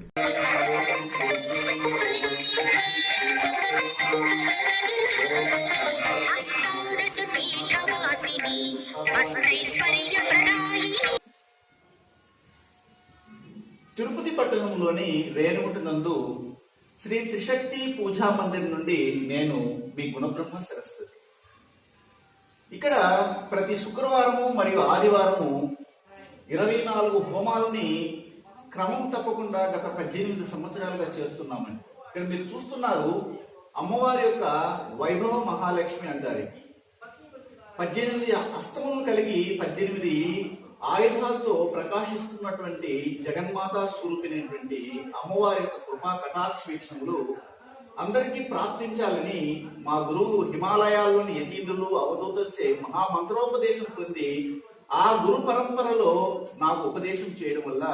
తిరుపతి పట్టణంలోని రేణుగుంట నందు శ్రీ త్రిశక్తి పూజా మందిర్ నుండి నేను మీ గుణబ్రహ్మ సరస్వతి. ఇక్కడ ప్రతి శుక్రవారము మరియు ఆదివారము 24 హోమాలని క్రమం తప్పకుండా గత 18 సంవత్సరాలుగా చేస్తున్నామండి. ఇక్కడ మీరు చూస్తున్నారు అమ్మవారి యొక్క వైభవ మహాలక్ష్మి అంటారు. 18 హస్తములను కలిగి 18 ఆయుధాలతో ప్రకాశిస్తున్నటువంటి జగన్మాతా స్వరూపినటువంటి అమ్మవారి యొక్క కృపా కటాక్ష వీక్షణములు అందరికీ ప్రాప్తించాలని మా గురువులు హిమాలయాల్లోని యతీంద్రులు అవధూతలచే మహామంత్రోపదేశం పొంది ఆ గురు పరంపరలో నాకు ఉపదేశం చేయడం వల్ల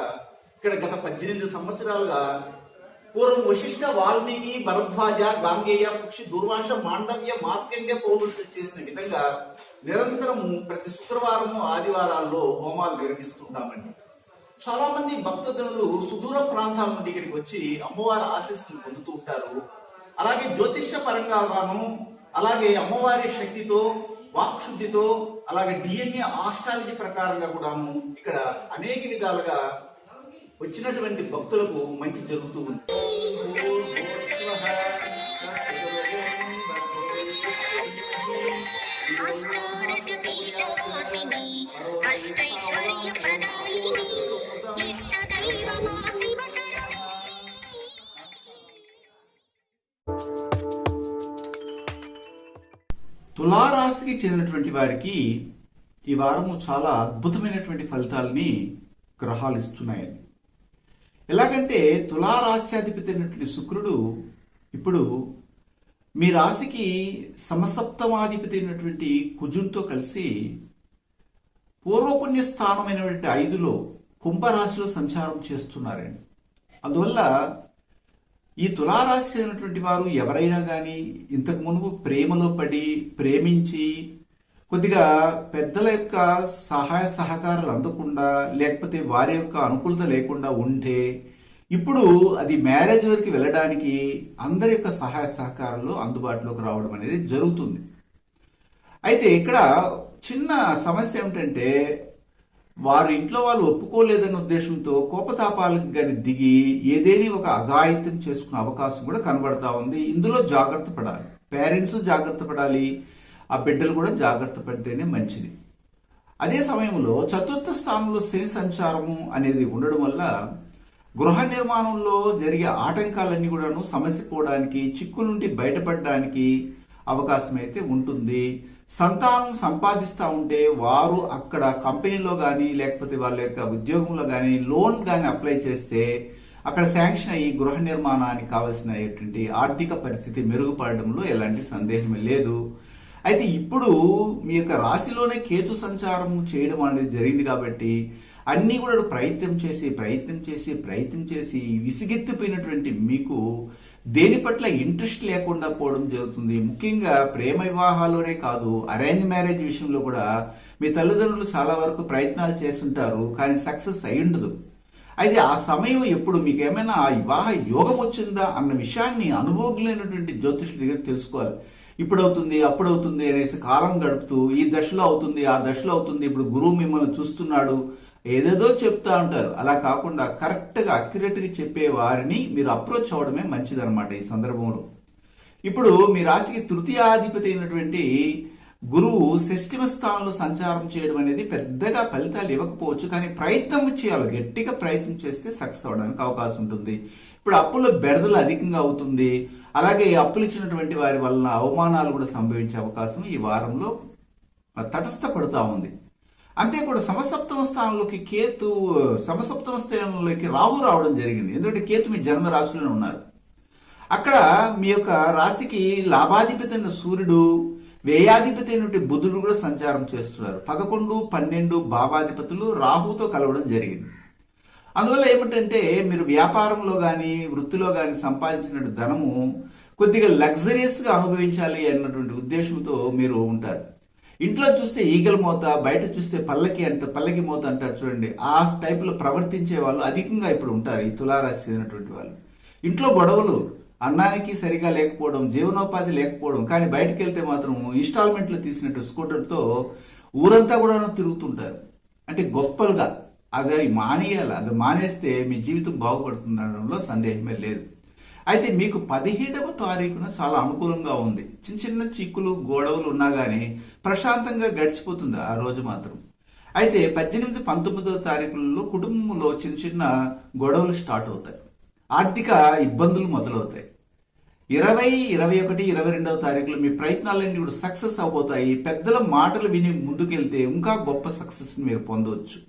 ఇక్కడ గత 18 సంవత్సరాలుగా పూర్వం వశిష్ఠ, వాల్మీకి, భరద్వాజ, గాంగేయ, పక్షి, దుర్వాస, మాండవ్య, మార్కండ్య పౌరుషులు చేసిన విధంగా నిరంతరము ప్రతి శుక్రవారము ఆదివారాల్లో హోమాలు నిర్వహిస్తుంటామండి. చాలా మంది భక్తజనులు సుదూర ప్రాంతాల నుండి ఇక్కడికి వచ్చి అమ్మవారి ఆశీస్సులు పొందుతూ ఉంటారు. అలాగే జ్యోతిష్య పరంగా గాను, అలాగే అమ్మవారి శక్తితో, వాక్శుద్ధితో, అలాగే DNA ఆస్ట్రాలజీ ప్రకారంగా కూడాను ఇక్కడ అనేక విధాలుగా వచ్చినటువంటి భక్తులకు మంచి జరుగుతూ ఉంది. తులారాశికి చెందినటువంటి వారికి ఈ వారము చాలా అద్భుతమైనటువంటి ఫలితాలని గ్రహాలు ఇస్తున్నాయండి. ఎలాగంటే తులారాశ్యాధిపతి అయినటువంటి శుక్రుడు ఇప్పుడు మీ రాశికి సమసప్తమాధిపతి అయినటువంటి కుజునితో కలిసి పూర్వపుణ్య స్థానమైనటువంటి 5లో కుంభరాశిలో సంచారం చేస్తున్నారండి. అందువల్ల ఈ తులారాశి అయినటువంటి వారు ఎవరైనా కానీ ఇంతకు మునుపు ప్రేమలో పడి ప్రేమించి కొద్దిగా పెద్దల యొక్క సహాయ సహకారాలు అందకుండా లేకపోతే వారి యొక్క అనుకూలత లేకుండా ఉంటే ఇప్పుడు అది మ్యారేజ్ వరకు వెళ్ళడానికి అందరి యొక్క సహాయ సహకారాలు అందుబాటులోకి రావడం అనేది జరుగుతుంది. అయితే ఇక్కడ చిన్న సమస్య ఏమిటంటే వారి ఇంట్లో వాళ్ళు ఒప్పుకోలేదన్న ఉద్దేశంతో కోపతాపాలకు కానీ దిగి ఏదేని ఒక అఘాయిత్యం చేసుకునే అవకాశం కూడా కనబడతా ఉంది. ఇందులో జాగ్రత్త పడాలి. పేరెంట్స్ జాగ్రత్త పడాలి, ఆ బిడ్డలు కూడా జాగ్రత్త పడితేనే మంచిది. అదే సమయంలో చతుర్థ స్థానంలో శని సంచారము అనేది ఉండడం వల్ల గృహ నిర్మాణంలో జరిగే ఆటంకాలన్నీ కూడాను సమస్య పోవడానికి, చిక్కుల నుండి బయటపడడానికి అవకాశం అయితే ఉంటుంది. సంతానం సంపాదిస్తూ ఉంటే వారు అక్కడ కంపెనీలో కానీ లేకపోతే వాళ్ళ యొక్క ఉద్యోగంలో కానీ లోన్ కానీ అప్లై చేస్తే అక్కడ శాంక్షన్ అయ్యి గృహ నిర్మాణానికి కావాల్సినటువంటి ఆర్థిక పరిస్థితి మెరుగుపడడంలో ఎలాంటి సందేహమే లేదు. అయితే ఇప్పుడు మీ యొక్క రాశిలోనే కేతు సంచారం చేయడం అనేది జరిగింది కాబట్టి అన్నీ కూడా ప్రయత్నం చేసి విసిగెత్తిపోయినటువంటి మీకు దేని పట్ల ఇంట్రెస్ట్ లేకుండా పోవడం జరుగుతుంది. ముఖ్యంగా ప్రేమ వివాహాల్లోనే కాదు, అరేంజ్ మ్యారేజ్ విషయంలో కూడా మీ తల్లిదండ్రులు చాలా వరకు ప్రయత్నాలు చేస్తుంటారు, కానీ సక్సెస్ అయి ఉండదు. అయితే ఆ సమయం ఎప్పుడు మీకు ఏమైనా ఆ వివాహ యోగం వచ్చిందా అన్న విషయాన్ని అనుభవజ్ఞులైనటువంటి జ్యోతిషుల దగ్గర తెలుసుకోవాలి. ఇప్పుడు అవుతుంది, అప్పుడు అవుతుంది అనేసి కాలం గడుపుతూ ఈ దశలో అవుతుంది, ఆ దశలో అవుతుంది, ఇప్పుడు గురువు మిమ్మల్ని చూస్తున్నాడు, ఏదేదో చెప్తా ఉంటారు. అలా కాకుండా కరెక్ట్గా అక్యురేట్గా చెప్పే వారిని మీరు అప్రోచ్ అవ్వడమే మంచిదన్నమాట ఈ సందర్భంలో. ఇప్పుడు మీ రాశికి తృతీయాధిపతి అయినటువంటి గురువు షష్ఠమ స్థానంలో సంచారం చేయడం అనేది పెద్దగా ఫలితాలు ఇవ్వకపోవచ్చు, కానీ ప్రయత్నం చేయాలి. గట్టిగా ప్రయత్నం చేస్తే సక్సెస్ అవడానికి అవకాశం ఉంటుంది. ఇప్పుడు అప్పుల బెడదలు అధికంగా అవుతుంది. అలాగే అప్పులు ఇచ్చినటువంటి వారి వలన అవమానాలు కూడా సంభవించే అవకాశం ఈ వారంలో తటస్థపడుతూ ఉంది. అంతే కూడా సమసప్తమ స్థానంలోకి రాహు రావడం జరిగింది. ఎందుకంటే కేతు మీ జన్మ రాశిలోనే ఉన్నారు. అక్కడ మీ యొక్క రాశికి లాభాధిపతి అయిన సూర్యుడు, వ్యయాధిపతి అయినటువంటి బుధుడు కూడా సంచారం చేస్తున్నారు. 11, 12 భావాధిపతులు రాహుతో కలవడం జరిగింది. అందువల్ల ఏమిటంటే మీరు వ్యాపారంలో కానీ వృత్తిలో కానీ సంపాదించిన ధనము కొద్దిగా లగ్జరియస్గా అనుభవించాలి అన్నటువంటి ఉద్దేశంతో మీరు ఉంటారు. ఇంట్లో చూస్తే ఈగల మోత, బయట చూస్తే పల్లకి మోత అంటారు చూడండి. ఆ టైపులో ప్రవర్తించే వాళ్ళు అధికంగా ఇప్పుడు ఉంటారు ఈ తులారాశి చెందినటువంటి వాళ్ళు. ఇంట్లో గొడవలు, అన్నానికి సరిగా లేకపోవడం, జీవనోపాధి లేకపోవడం, కానీ బయటకు వెళ్తే మాత్రం ఇన్స్టాల్మెంట్లు తీసినట్టు స్కూటర్తో ఊరంతా కూడా తిరుగుతుంటారు. అంటే గొప్పలుగా అది మానేయాలి. అది మానేస్తే మీ జీవితం బాగుపడుతుందనడంలో సందేహమే లేదు. అయితే మీకు 17వ తారీఖున చాలా అనుకూలంగా ఉంది. చిన్న చిక్కులు గొడవలు ఉన్నా కానీ ప్రశాంతంగా గడిచిపోతుంది ఆ రోజు మాత్రం. అయితే 18, 19వ తారీఖులలో కుటుంబంలో చిన్న గొడవలు స్టార్ట్ అవుతాయి, ఆర్థిక ఇబ్బందులు మొదలవుతాయి. 20, 21, 22వ తారీఖులో మీ ప్రయత్నాలన్నీ కూడా సక్సెస్ అవబోతాయి. పెద్దల మాటలు విని ముందుకెళ్తే ఇంకా గొప్ప సక్సెస్ మీరు పొందవచ్చు.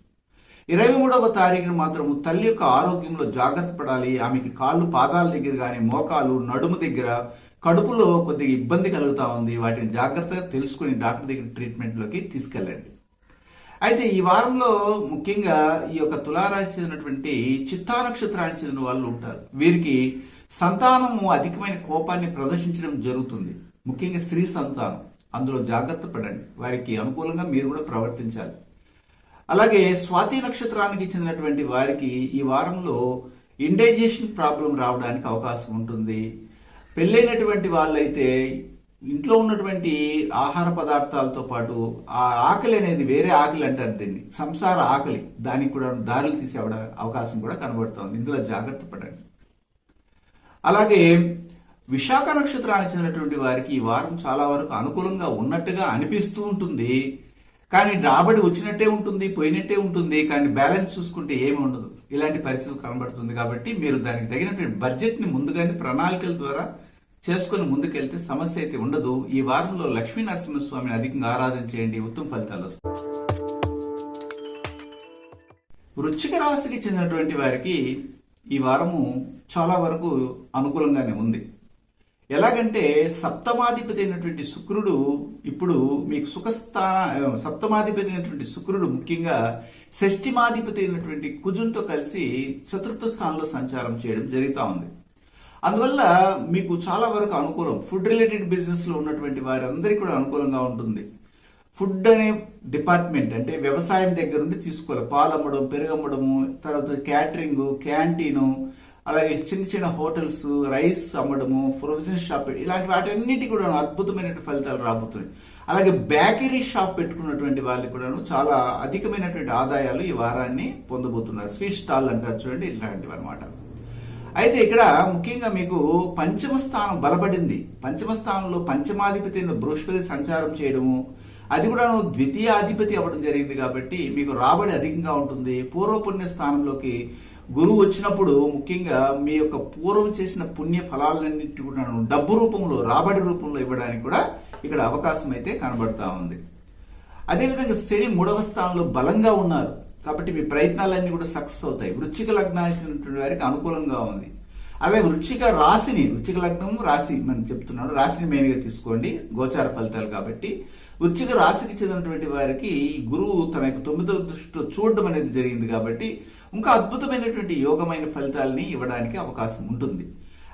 23వ తారీఖున మాత్రం తల్లి యొక్క ఆరోగ్యంలో జాగ్రత్త పడాలి. ఆమెకి కాళ్ళు పాదాల దగ్గర కానీ, మోకాలు, నడుము దగ్గర, కడుపులో కొద్దిగా ఇబ్బంది కలుగుతా ఉంది. వాటిని జాగ్రత్తగా తెలుసుకుని డాక్టర్ దగ్గర ట్రీట్మెంట్లోకి తీసుకెళ్ళండి. అయితే ఈ వారంలో ముఖ్యంగా ఈ యొక్క తులారాశి చెందినటువంటి చిత్తా నక్షత్రానికి చెందిన వాళ్ళు ఉంటారు. వీరికి సంతానము అధికమైన కోపాన్ని ప్రదర్శించడం జరుగుతుంది. ముఖ్యంగా స్త్రీ సంతానం, అందులో జాగ్రత్త పడండి. వారికి అనుకూలంగా మీరు కూడా ప్రవర్తించాలి. అలాగే స్వాతి నక్షత్రానికి చెందినటువంటి వారికి ఈ వారంలో ఇండైజెషన్ ప్రాబ్లం రావడానికి అవకాశం ఉంటుంది. పెళ్ళైనటువంటి వాళ్ళైతే ఇంట్లో ఉన్నటువంటి ఆహార పదార్థాలతో పాటు ఆ ఆకలి అనేది, వేరే ఆకలి అంటారు దీన్ని, సంసార ఆకలి, దానికి కూడా దారులు తీసే అవకాశం కూడా కనబడుతోంది. ఇందులో జాగ్రత్త పడండి. అలాగే విశాఖ నక్షత్రానికి చెందినటువంటి వారికి ఈ వారం చాలా వరకు అనుకూలంగా ఉన్నట్టుగా అనిపిస్తూ ఉంటుంది, కానీ రాబడి వచ్చినట్టే ఉంటుంది, పోయినట్టే ఉంటుంది, కానీ బ్యాలెన్స్ చూసుకుంటే ఏమి ఉండదు. ఇలాంటి పరిస్థితి కనబడుతుంది. కాబట్టి మీరు దానికి తగినటువంటి బడ్జెట్ని ముందుగానే ప్రణాళికల ద్వారా చేసుకుని ముందుకెళ్తే సమస్య అయితే ఉండదు. ఈ వారంలో లక్ష్మీ నరసింహస్వామిని అధికంగా ఆరాధన చేయండి, ఉత్తమ ఫలితాలు వస్తాయి. వృశ్చిక రాశికి చెందినటువంటి వారికి ఈ వారము చాలా వరకు అనుకూలంగానే ఉంది. ఎలాగంటే సప్తమాధిపతి అయినటువంటి శుక్రుడు ఇప్పుడు మీకు సప్తమాధిపతి అయినటువంటి శుక్రుడు ముఖ్యంగా షష్ఠిమాధిపతి అయినటువంటి కుజుంతో కలిసి చతుర్థ స్థానంలో సంచారం చేయడం జరుగుతూ ఉంది. అందువల్ల మీకు చాలా వరకు అనుకూలం. ఫుడ్ రిలేటెడ్ బిజినెస్ లో ఉన్నటువంటి వారందరికీ కూడా అనుకూలంగా ఉంటుంది. ఫుడ్ అనే డిపార్ట్మెంట్ అంటే వ్యవసాయం దగ్గర నుండి తీసుకోవాలి. పాలు అమ్మడం, పెరుగు అమ్మడము, తర్వాత క్యాటరింగ్, క్యాంటీను, అలాగే చిన్న హోటల్స్, రైస్ అమ్మడము, ప్రొవిజన్ షాప్, ఇలాంటి వాటన్నిటి కూడా అద్భుతమైనటువంటి ఫలితాలు రాబోతున్నాయి. అలాగే బేకరీ షాప్ పెట్టుకున్నటువంటి వాళ్ళకి కూడా చాలా అధికమైనటువంటి ఆదాయాలు ఈ వారాన్ని పొందబోతున్నారు. స్వీట్ స్టాల్ అంటారు చూడండి, ఇలాంటివి అనమాట. అయితే ఇక్కడ ముఖ్యంగా మీకు పంచమ స్థానం బలపడింది. పంచమ స్థానంలో పంచమాధిపతి అయిన బృహస్పతి సంచారం చేయడము, అది కూడా ద్వితీయాధిపతి అవ్వడం జరిగింది. కాబట్టి మీకు రాబడి అధికంగా ఉంటుంది. పూర్వపుణ్య స్థానంలోకి గురువు వచ్చినప్పుడు ముఖ్యంగా మీ యొక్క పూర్వం చేసిన పుణ్య ఫలాలన్నింటి కూడా డబ్బు రూపంలో, రాబడి రూపంలో ఇవ్వడానికి కూడా ఇక్కడ అవకాశం అయితే కనబడతా ఉంది. అదేవిధంగా శని 3వ స్థానంలో బలంగా ఉన్నారు కాబట్టి మీ ప్రయత్నాలన్నీ కూడా సక్సెస్ అవుతాయి. వృశ్చిక లగ్నానికి చెందినటువంటి వారికి అనుకూలంగా ఉంది. అలాగే వృశ్చిక లగ్నం రాశి మనం చెప్తున్నాడు, రాశిని మెయిన్గా తీసుకోండి, గోచార ఫలితాలు కాబట్టి. వృశ్చిక రాశికి చెందినటువంటి వారికి గురువు తన యొక్క 9వ దృష్టిలో చూడడం అనేది జరిగింది కాబట్టి ఇంకా అద్భుతమైనటువంటి యోగమైన ఫలితాలని ఇవ్వడానికి అవకాశం ఉంటుంది.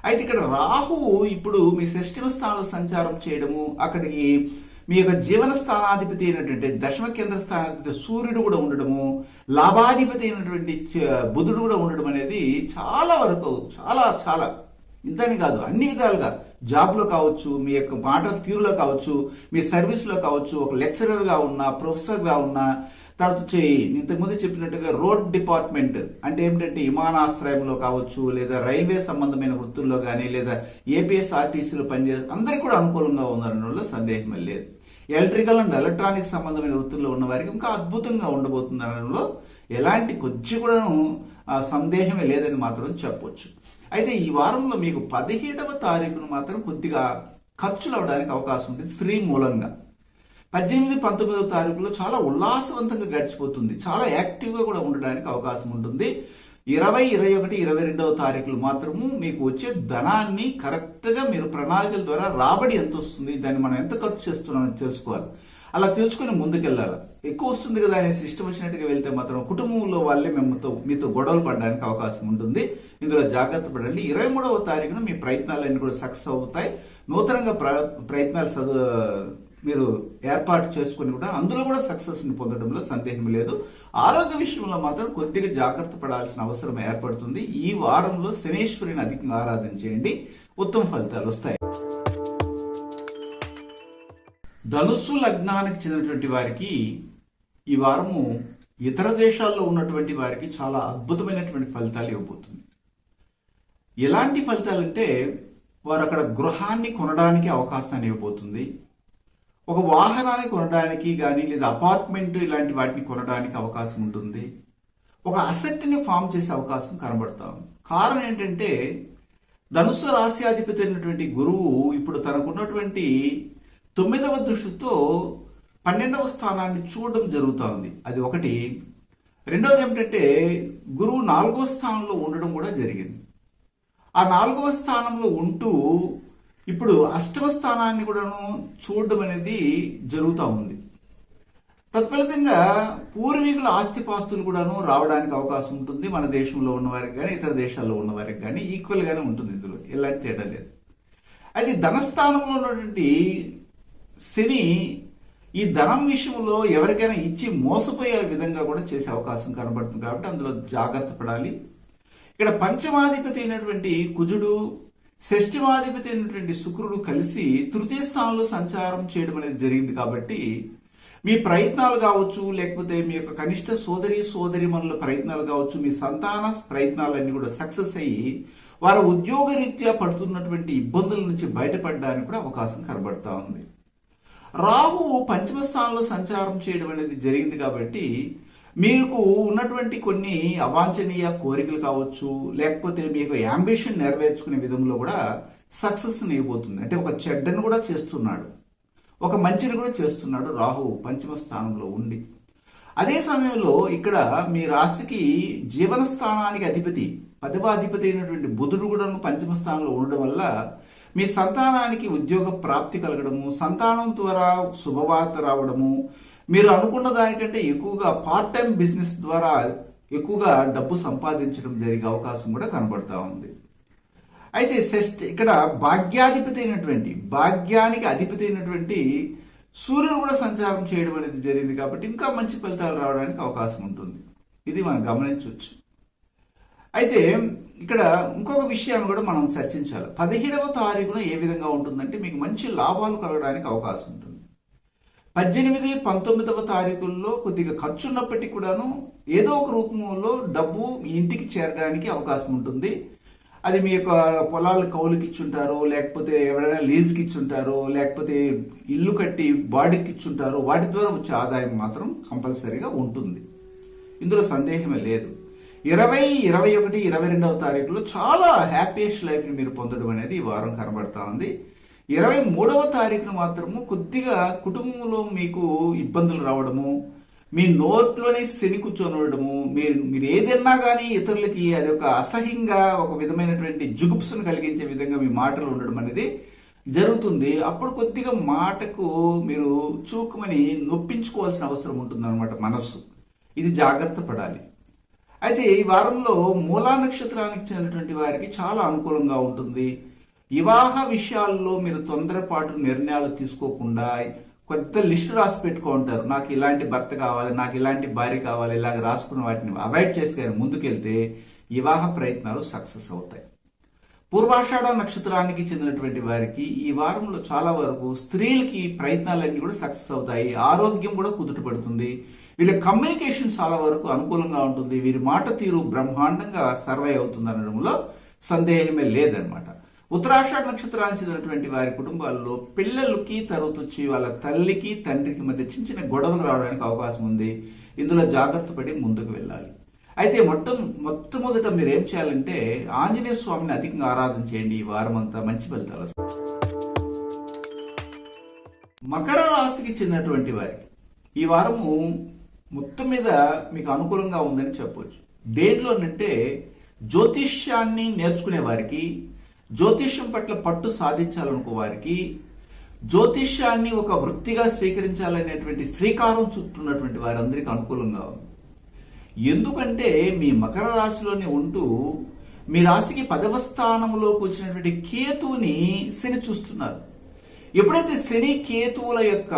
అయితే ఇక్కడ రాహువు ఇప్పుడు మీ 6వ స్థానంలో సంచారం చేయడము, అక్కడికి మీ యొక్క జీవన స్థానాధిపతి అయినటువంటి దశమ కేంద్ర స్థానాధిపతి సూర్యుడు కూడా ఉండడము, లాభాధిపతి అయినటువంటి బుధుడు కూడా ఉండడం అనేది చాలా వరకు చాలా ఇంతని కాదు, అన్ని విధాలుగా జాబ్లో కావచ్చు, మీ యొక్క మాట తీరులో కావచ్చు, మీ సర్వీస్లో కావచ్చు, ఒక లెక్చరర్గా ఉన్నా, ప్రొఫెసర్గా ఉన్నా, తర్వాత ఇంతకుముందు చెప్పినట్టుగా రోడ్ డిపార్ట్మెంట్ అంటే ఏమిటంటే విమానాశ్రయంలో కావచ్చు, లేదా రైల్వే సంబంధమైన వృత్తుల్లో కానీ, లేదా ఏపీఎస్ఆర్టీసీలో పనిచేసే అందరికీ కూడా అనుకూలంగా ఉందనడంలో సందేహం లేదు. ఎలక్ట్రికల్ అండ్ ఎలక్ట్రానిక్స్ సంబంధమైన వృత్తుల్లో ఉన్న వారికి ఇంకా అద్భుతంగా ఉండబోతుంది అనడంలో ఎలాంటి కొంచెం కూడా సందేహమే లేదని మాత్రం చెప్పొచ్చు. అయితే ఈ వారంలో మీకు 17వ తారీఖును మాత్రం కొద్దిగా ఖర్చులు అవడానికి అవకాశం ఉంది స్త్రీ మూలంగా. 18, 19వ తారీఖులో చాలా ఉల్లాసవంతంగా గడిచిపోతుంది, చాలా యాక్టివ్గా కూడా ఉండడానికి అవకాశం ఉంటుంది. 20, 21, 22వ తారీఖులు మాత్రము మీకు వచ్చే ధనాన్ని కరెక్ట్గా మీరు ప్రణాళికల ద్వారా రాబడి ఎంత వస్తుంది, దాన్ని మనం ఎంత ఖర్చు చేస్తున్నామని తెలుసుకోవాలి. అలా తెలుసుకుని ముందుకెళ్ళాలి. ఎక్కువ వస్తుంది కదా అనేసి ఇష్టం వచ్చినట్టుగా వెళ్తే మాత్రం కుటుంబంలో వాళ్ళే మీతో గొడవలు పడడానికి అవకాశం ఉంటుంది. ఇందులో జాగ్రత్త పడండి. 23వ తారీఖున మీ ప్రయత్నాలన్నీ కూడా సక్సెస్ అవుతాయి. నూతనంగా ప్రయత్నాలు మీరు ఏర్పాటు చేసుకుని కూడా అందులో కూడా సక్సెస్ ని పొందడంలో సందేహం లేదు. ఆరోగ్య విషయంలో మాత్రం కొద్దిగా జాగ్రత్త పడాల్సిన అవసరం ఏర్పడుతుంది. ఈ వారంలో శనేశ్వరిని అధికంగా ఆరాధన చేయండి, ఉత్తమ ఫలితాలు వస్తాయి. ధనుస్సు లగ్నానికి చెందినటువంటి వారికి ఈ వారము ఇతర దేశాల్లో ఉన్నటువంటి వారికి చాలా అద్భుతమైనటువంటి ఫలితాలు ఇవ్వబోతుంది. ఎలాంటి ఫలితాలంటే వారు అక్కడ గృహాన్ని కొనడానికి అవకాశాన్ని ఇవ్వబోతుంది. ఒక వాహనాన్ని కొనడానికి కానీ, లేదా అపార్ట్మెంట్ ఇలాంటి వాటిని కొనడానికి అవకాశం ఉంటుంది. ఒక అసెట్ని ఫామ్ చేసే అవకాశం కనబడతాం. కారణం ఏంటంటే ధనుస్సు రాశ్యాధిపతి అయినటువంటి గురువు ఇప్పుడు తనకున్నటువంటి 9వ దృష్టితో 12వ స్థానాన్ని చూడడం జరుగుతూ ఉంది. అది ఒకటి. రెండవది ఏమిటంటే గురువు 4వ స్థానంలో ఉండడం కూడా జరిగింది. ఆ 4వ స్థానంలో ఉంటూ ఇప్పుడు 8వ స్థానాన్ని కూడాను చూడడం అనేది జరుగుతూ ఉంది. తత్ఫలితంగా పూర్వీకుల ఆస్తిపాస్తులు కూడాను రావడానికి అవకాశం ఉంటుంది. మన దేశంలో ఉన్న వారికి కానీ, ఇతర దేశాల్లో ఉన్న వారికి కానీ ఈక్వల్ గానే ఉంటుంది. ఇందులో ఎలాంటి తేడా లేదు. అయితే ధనస్థానంలో ఉన్నటువంటి శని ఈ ధనం విషయంలో ఎవరికైనా ఇచ్చి మోసపోయే విధంగా కూడా చేసే అవకాశం కనబడుతుంది కాబట్టి అందులో జాగ్రత్త పడాలి. ఇక్కడ పంచమాధిపతి అయినటువంటి కుజుడు, షష్ఠమాధిపతి అయినటువంటి శుక్రుడు కలిసి తృతీయ స్థానంలో సంచారం చేయడం అనేది జరిగింది కాబట్టి మీ ప్రయత్నాలు కావచ్చు, లేకపోతే మీ యొక్క కనిష్ట సోదరిమణుల ప్రయత్నాలు కావచ్చు, మీ సంతాన ప్రయత్నాలన్నీ కూడా సక్సెస్ అయ్యి వారు ఉద్యోగరీత్యా పడుతున్నటువంటి ఇబ్బందుల నుంచి బయటపడడానికి కూడా అవకాశం కనబడతా ఉంది. రాహు 5వ స్థానంలో సంచారం చేయడం అనేది జరిగింది కాబట్టి మీకు ఉన్నటువంటి కొన్ని అవాంఛనీయ కోరికలు కావచ్చు, లేకపోతే మీకు యాంబిషన్ నెరవేర్చుకునే విధంలో కూడా సక్సెస్ ఇవ్వబోతుంది. అంటే ఒక చెడ్డను కూడా చేస్తున్నాడు, ఒక మంచిని కూడా చేస్తున్నాడు రాహు 5వ స్థానంలో ఉండి. అదే సమయంలో ఇక్కడ మీ రాశికి జీవన స్థానానికి అధిపతి 10వ అధిపతి అయినటువంటి బుధుడు కూడా 5వ స్థానంలో ఉండడం వల్ల మీ సంతానానికి ఉద్యోగ ప్రాప్తి కలగడము, సంతానం ద్వారా శుభవార్త రావడము, మీరు అనుకున్న దానికంటే ఎక్కువగా పార్ట్ టైం బిజినెస్ ద్వారా ఎక్కువగా డబ్బు సంపాదించడం జరిగే అవకాశం కూడా కనబడతా ఉంది. అయితే ఇక్కడ భాగ్యానికి అధిపతి అయినటువంటి సూర్యుడు కూడా సంచారం చేయడం అనేది జరిగింది కాబట్టి ఇంకా మంచి ఫలితాలు రావడానికి అవకాశం ఉంటుంది. ఇది మనం గమనించవచ్చు. అయితే ఇక్కడ ఇంకొక విషయాన్ని కూడా మనం చర్చించాలి. 17వ తారీఖున ఏ విధంగా ఉంటుందంటే మీకు మంచి లాభాలు కలగడానికి అవకాశం ఉంటుంది. 18, 19వ తారీఖుల్లో కొద్దిగా ఖర్చు ఉన్నప్పటికీ కూడాను ఏదో ఒక రూపంలో డబ్బు మీ ఇంటికి చేరడానికి అవకాశం ఉంటుంది. అది మీ యొక్క పొలాలు కౌలుకి ఇచ్చుంటారో, లేకపోతే ఎవరైనా లీజుకి ఇచ్చుంటారో, లేకపోతే ఇల్లు కట్టి బాడీకి ఇచ్చుంటారో, వాటి ద్వారా వచ్చే ఆదాయం మాత్రం కంపల్సరీగా ఉంటుంది. ఇందులో సందేహమే లేదు. 20, 21, 22వ తారీఖులో చాలా హ్యాపీయెస్ట్ లైఫ్ని మీరు పొందడం అనేది ఈ వారం కనబడతా ఉంది. 23వ తారీఖున మాత్రము కొద్దిగా కుటుంబంలో మీకు ఇబ్బందులు రావడము, మీ నోట్లోనే శని కూర్చొని ఉండడము, మీరు ఏదన్నా కానీ ఇతరులకి అది ఒక అసహ్యంగా ఒక విధమైనటువంటి జుగుప్సును కలిగించే విధంగా మీ మాటలు ఉండడం అనేది జరుగుతుంది. అప్పుడు కొద్దిగా మాటకు మీరు చూకుమని నొప్పించుకోవాల్సిన అవసరం ఉంటుందన్నమాట మనస్సు. ఇది జాగ్రత్త పడాలి. అయితే ఈ వారంలో మూలా నక్షత్రానికి చెందినటువంటి వారికి చాలా అనుకూలంగా ఉంటుంది. వివాహ విషయాల్లో మీరు తొందరపాటు నిర్ణయాలు తీసుకోకుండా కొత్త లిస్ట్ రాసి పెట్టుకుంటారు. నాకు ఇలాంటి భర్త కావాలి, నాకు ఇలాంటి భార్య కావాలి, ఇలాగ రాసుకున్న వాటిని అవాయిడ్ చేసి కానీ ముందుకెళ్తే వివాహ ప్రయత్నాలు సక్సెస్ అవుతాయి. పూర్వాషాఢ నక్షత్రానికి చెందినటువంటి వారికి ఈ వారంలో చాలా వరకు స్త్రీలకి ప్రయత్నాలన్నీ కూడా సక్సెస్ అవుతాయి. ఆరోగ్యం కూడా కుదుటపడుతుంది. వీళ్ళ కమ్యూనికేషన్ చాలా వరకు అనుకూలంగా ఉంటుంది. వీరి మాట తీరు బ్రహ్మాండంగా సర్వే అవుతుంది అనడంలో సందేహమే లేదనమాట. ఉత్తరాషాఢ నక్షత్రానికి చెందినటువంటి వారి కుటుంబాల్లో పిల్లలకి తర్వాత వచ్చి వాళ్ళ తల్లికి తండ్రికి మధ్య చిన్న చిన్న గొడవలు రావడానికి అవకాశం ఉంది. ఇందులో జాగ్రత్త పడి ముందుకు వెళ్ళాలి. అయితే మొట్టమొదట మీరు ఏం చేయాలంటే ఆంజనేయ స్వామిని అధికంగా ఆరాధన చేయండి. ఈ వారం అంతా మంచి ఫలితాలు. మకర రాశికి చెందినటువంటి వారికి ఈ వారము మొత్తం మీద మీకు అనుకూలంగా ఉందని చెప్పవచ్చు. దేంట్లోనంటే జ్యోతిష్యాన్ని నేర్చుకునే వారికి, జ్యోతిష్యం పట్ల పట్టు సాధించాలనుకో వారికి, జ్యోతిష్యాన్ని ఒక వృత్తిగా స్వీకరించాలనేటువంటి శ్రీకారం చుట్టున్నటువంటి వారందరికీ అనుకూలంగా ఉంది. ఎందుకంటే మీ మకర రాశిలోనే ఉంటూ మీ రాశికి 10వ స్థానంలోకి వచ్చినటువంటి కేతువుని శని చూస్తున్నారు. ఎప్పుడైతే శని కేతువుల యొక్క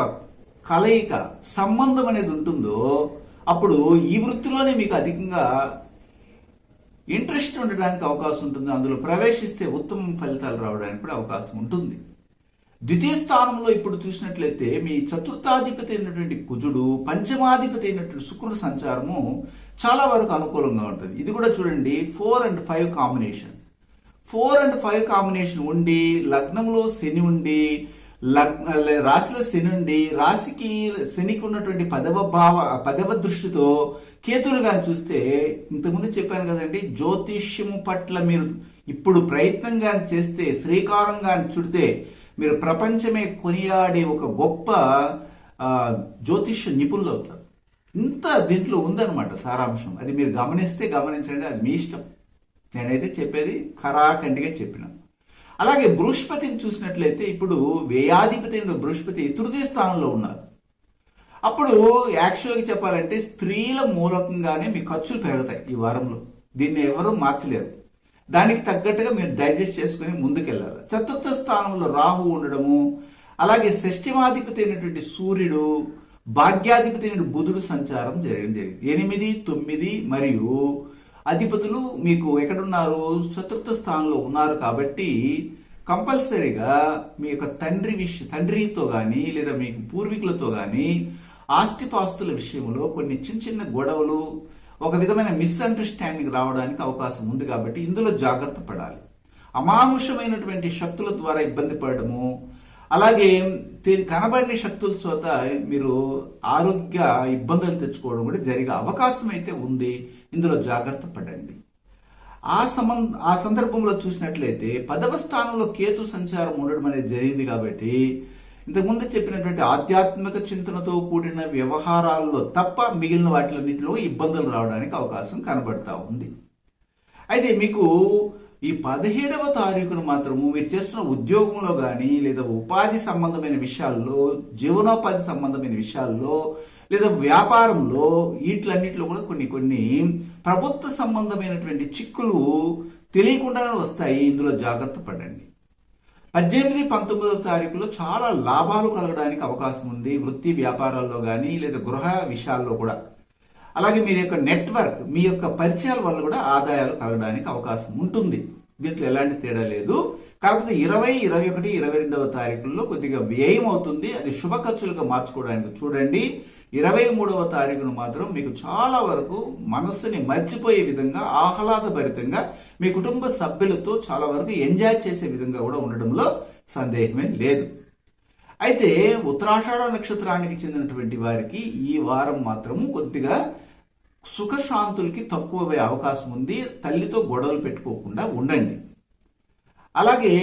కలయిక సంబంధం అనేది ఉంటుందో అప్పుడు ఈ వృత్తిలోనే మీకు అధికంగా ఇంట్రెస్ట్ ఉండడానికి అవకాశం ఉంటుంది. అందులో ప్రవేశిస్తే ఉత్తమ ఫలితాలు రావడానికి కూడా అవకాశం ఉంటుంది. ద్వితీయ స్థానంలో ఇప్పుడు చూసినట్లయితే మీ చతుర్థాధిపతి అయినటువంటి కుజుడు, పంచమాధిపతి అయినటువంటి శుక్రుడు సంచారము చాలా వరకు అనుకూలంగా ఉంటుంది. ఇది కూడా చూడండి 4 and 5 కాంబినేషన్. 4 and 5 కాంబినేషన్ ఉండి లగ్నంలో శని ఉండి రాశిలో శని ఉండి రాశికి శనికి ఉన్నటువంటి 10వ దృష్టితో కేతువులు కానీ చూస్తే ఇంతకుముందు చెప్పాను కదండి, జ్యోతిష్యము పట్ల మీరు ఇప్పుడు ప్రయత్నం కానీ చేస్తే, శ్రీకారం కానీ చుడితే మీరు ప్రపంచమే కొనియాడే ఒక గొప్ప జ్యోతిష్య నిపుణులు అవుతారు. ఇంత దీంట్లో ఉందన్నమాట సారాంశం. అది మీరు గమనిస్తే గమనించండి, అది మీ ఇష్టం. నేనైతే చెప్పేది ఖరాఖండిగా చెప్పినాను. అలాగే బృహస్పతిని చూసినట్లయితే ఇప్పుడు వ్యయాధిపతి బృహస్పతి తృతీయ స్థానంలో ఉన్నారు. అప్పుడు యాక్చువల్గా చెప్పాలంటే స్త్రీల మూలకంగానే మీ ఖర్చులు పెరుగుతాయి ఈ వారంలో. దీన్ని ఎవరూ మార్చలేరు. దానికి తగ్గట్టుగా మీరు డైజెస్ట్ చేసుకుని ముందుకెళ్ళాలి. చతుర్థ స్థానంలో రాహు ఉండడము, అలాగే షష్ఠమాధిపతి అయినటువంటి సూర్యుడు, భాగ్యాధిపతి అయిన బుధుడు సంచారం జరిగింది. 8, 9 మరియు అధిపతులు మీకు ఎక్కడున్నారు? చతుర్థ స్థానంలో ఉన్నారు. కాబట్టి కంపల్సరీగా మీ యొక్క తండ్రితో కానీ లేదా మీకు పూర్వీకులతో కానీ ఆస్తిపాస్తుల విషయంలో కొన్ని చిన్న చిన్న గొడవలు, ఒక విధమైన మిస్అండర్స్టాండింగ్ రావడానికి అవకాశం ఉంది. కాబట్టి ఇందులో జాగ్రత్త పడాలి. అమానుషమైనటువంటి శక్తుల ద్వారా ఇబ్బంది పడడము, అలాగే కనబడిన శక్తుల చేత మీరు ఆరోగ్య ఇబ్బందులు తెచ్చుకోవడం కూడా జరిగే అవకాశం అయితే ఉంది. ఇందులో జాగ్రత్త పడండి. ఆ సందర్భంలో చూసినట్లయితే 10వ స్థానంలో కేతు సంచారం ఉండడం అనేది జరిగింది. కాబట్టి ఇంతకుముందు చెప్పినటువంటి ఆధ్యాత్మిక చింతనతో కూడిన వ్యవహారాల్లో తప్ప మిగిలిన వాటిలన్నింటిలో ఇబ్బందులు రావడానికి అవకాశం కనబడతా ఉంది. అయితే మీకు ఈ 17వ తారీఖున మాత్రము మీరు చేస్తున్న ఉద్యోగంలో కానీ లేదా ఉపాధి సంబంధమైన విషయాల్లో, జీవనోపాధి సంబంధమైన విషయాల్లో లేదా వ్యాపారంలో వీటిలన్నింటిలో కూడా కొన్ని ప్రభుత్వ సంబంధమైనటువంటి చిక్కులు తెలియకుండానే వస్తాయి. ఇందులో జాగ్రత్త పడండి. 18, 19వ తారీఖులో చాలా లాభాలు కలగడానికి అవకాశం ఉంది. వృత్తి వ్యాపారాల్లో కానీ లేదా గృహ విషయాల్లో కూడా. అలాగే మీ యొక్క నెట్వర్క్, మీ యొక్క పరిచయాల వల్ల కూడా ఆదాయాలు కలగడానికి అవకాశం ఉంటుంది. దీంట్లో ఎలాంటి తేడా లేదు. కాకపోతే 20, 21, 22వ తారీఖుల్లో కొద్దిగా వ్యయం అవుతుంది. అది శుభ ఖర్చులుగా మార్చుకోవడానికి చూడండి. 23వ తారీఖును మాత్రం మీకు చాలా వరకు మనస్సుని మర్చిపోయే విధంగా, ఆహ్లాదభరితంగా మీ కుటుంబ సభ్యులతో చాలా వరకు ఎంజాయ్ చేసే విధంగా కూడా ఉండడంలో సందేహమే లేదు. అయితే ఉత్తరాషాఢ నక్షత్రానికి చెందినటువంటి వారికి ఈ వారం మాత్రము కొద్దిగా సుఖశాంతులకి తక్కువ అవకాశం ఉంది. తల్లితో గొడవలు పెట్టుకోకుండా ఉండండి. అలాగే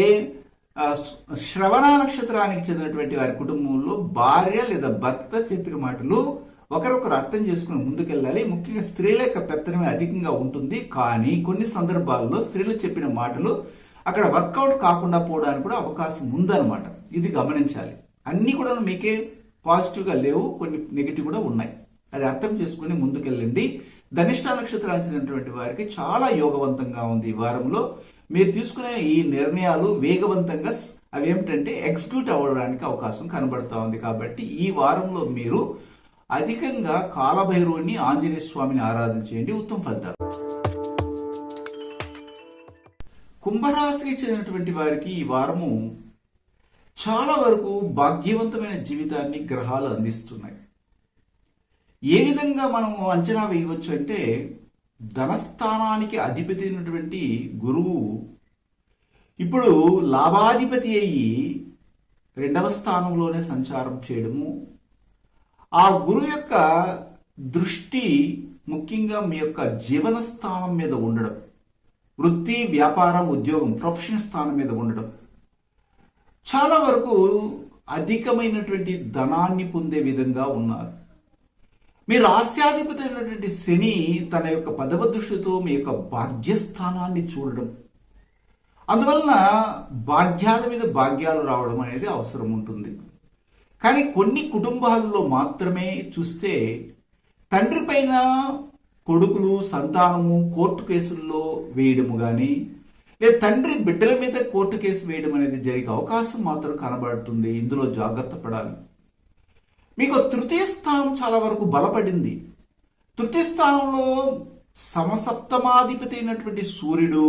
శ్రవణ నక్షత్రానికి చెందినటువంటి వారి కుటుంబంలో భార్య లేదా భర్త చెప్పిన మాటలు ఒకరొకరు అర్థం చేసుకుని ముందుకెళ్ళాలి. ముఖ్యంగా స్త్రీల యొక్క పెత్తనమే అధికంగా ఉంటుంది. కానీ కొన్ని సందర్భాల్లో స్త్రీలు చెప్పిన మాటలు అక్కడ వర్కౌట్ కాకుండా పోవడానికి కూడా అవకాశం ఉందన్నమాట. ఇది గమనించాలి. అన్ని కూడా మీకే పాజిటివ్గా లేవు, కొన్ని నెగిటివ్ కూడా ఉన్నాయి. అది అర్థం చేసుకుని ముందుకెళ్ళండి. ధనిష్ట నక్షత్రానికి చెందినటువంటి వారికి చాలా యోగవంతంగా ఉంది. ఈ వారంలో మీరు తీసుకునే ఈ నిర్ణయాలు వేగవంతంగా అవి ఏమిటంటే ఎగ్జిక్యూట్ అవ్వడానికి అవకాశం కనబడతా ఉంది. కాబట్టి ఈ వారంలో మీరు అధికంగా కాలభైరవుని, ఆంజనేయ స్వామిని ఆరాధన చేయండి, ఉత్తమ ఫలితాలు. కుంభరాశికి చెందినటువంటి వారికి ఈ వారము చాలా వరకు భాగ్యవంతమైన జీవితాన్ని గ్రహాలు అందిస్తున్నాయి. ఏ విధంగా మనము అంచనా వేయవచ్చు అంటే, ధనస్థానానికి అధిపతి అయినటువంటి గురువు ఇప్పుడు లాభాధిపతి అయ్యి 2వ స్థానంలోనే సంచారం చేయడము, ఆ గురువు యొక్క దృష్టి ముఖ్యంగా మీ యొక్క జీవన స్థానం మీద ఉండడం, వృత్తి, వ్యాపారం, ఉద్యోగం, ప్రొఫెషన్ స్థానం మీద ఉండడం, చాలా వరకు అధికమైనటువంటి ధనాన్ని పొందే విధంగా ఉన్నారు. మీ రాస్యాధిపతి అయినటువంటి శని తన యొక్క 10వ దృష్టితో మీ యొక్క భాగ్యస్థానాన్ని చూడడం, అందువలన భాగ్యాల మీద భాగ్యాలు రావడం అనేది అవసరం ఉంటుంది. కానీ కొన్ని కుటుంబాల్లో మాత్రమే చూస్తే తండ్రి పైన కొడుకులు, సంతానము కోర్టు కేసుల్లో వేయడము కానీ, లేదా తండ్రి బిడ్డల మీద కోర్టు కేసు వేయడం అనేది జరిగే అవకాశం మాత్రం కనబడుతుంది. ఇందులో జాగ్రత్త పడాలి. మీకు తృతీయ స్థానం చాలా వరకు బలపడింది. తృతీయ స్థానంలో సమసప్తమాధిపతి అయినటువంటి సూర్యుడు,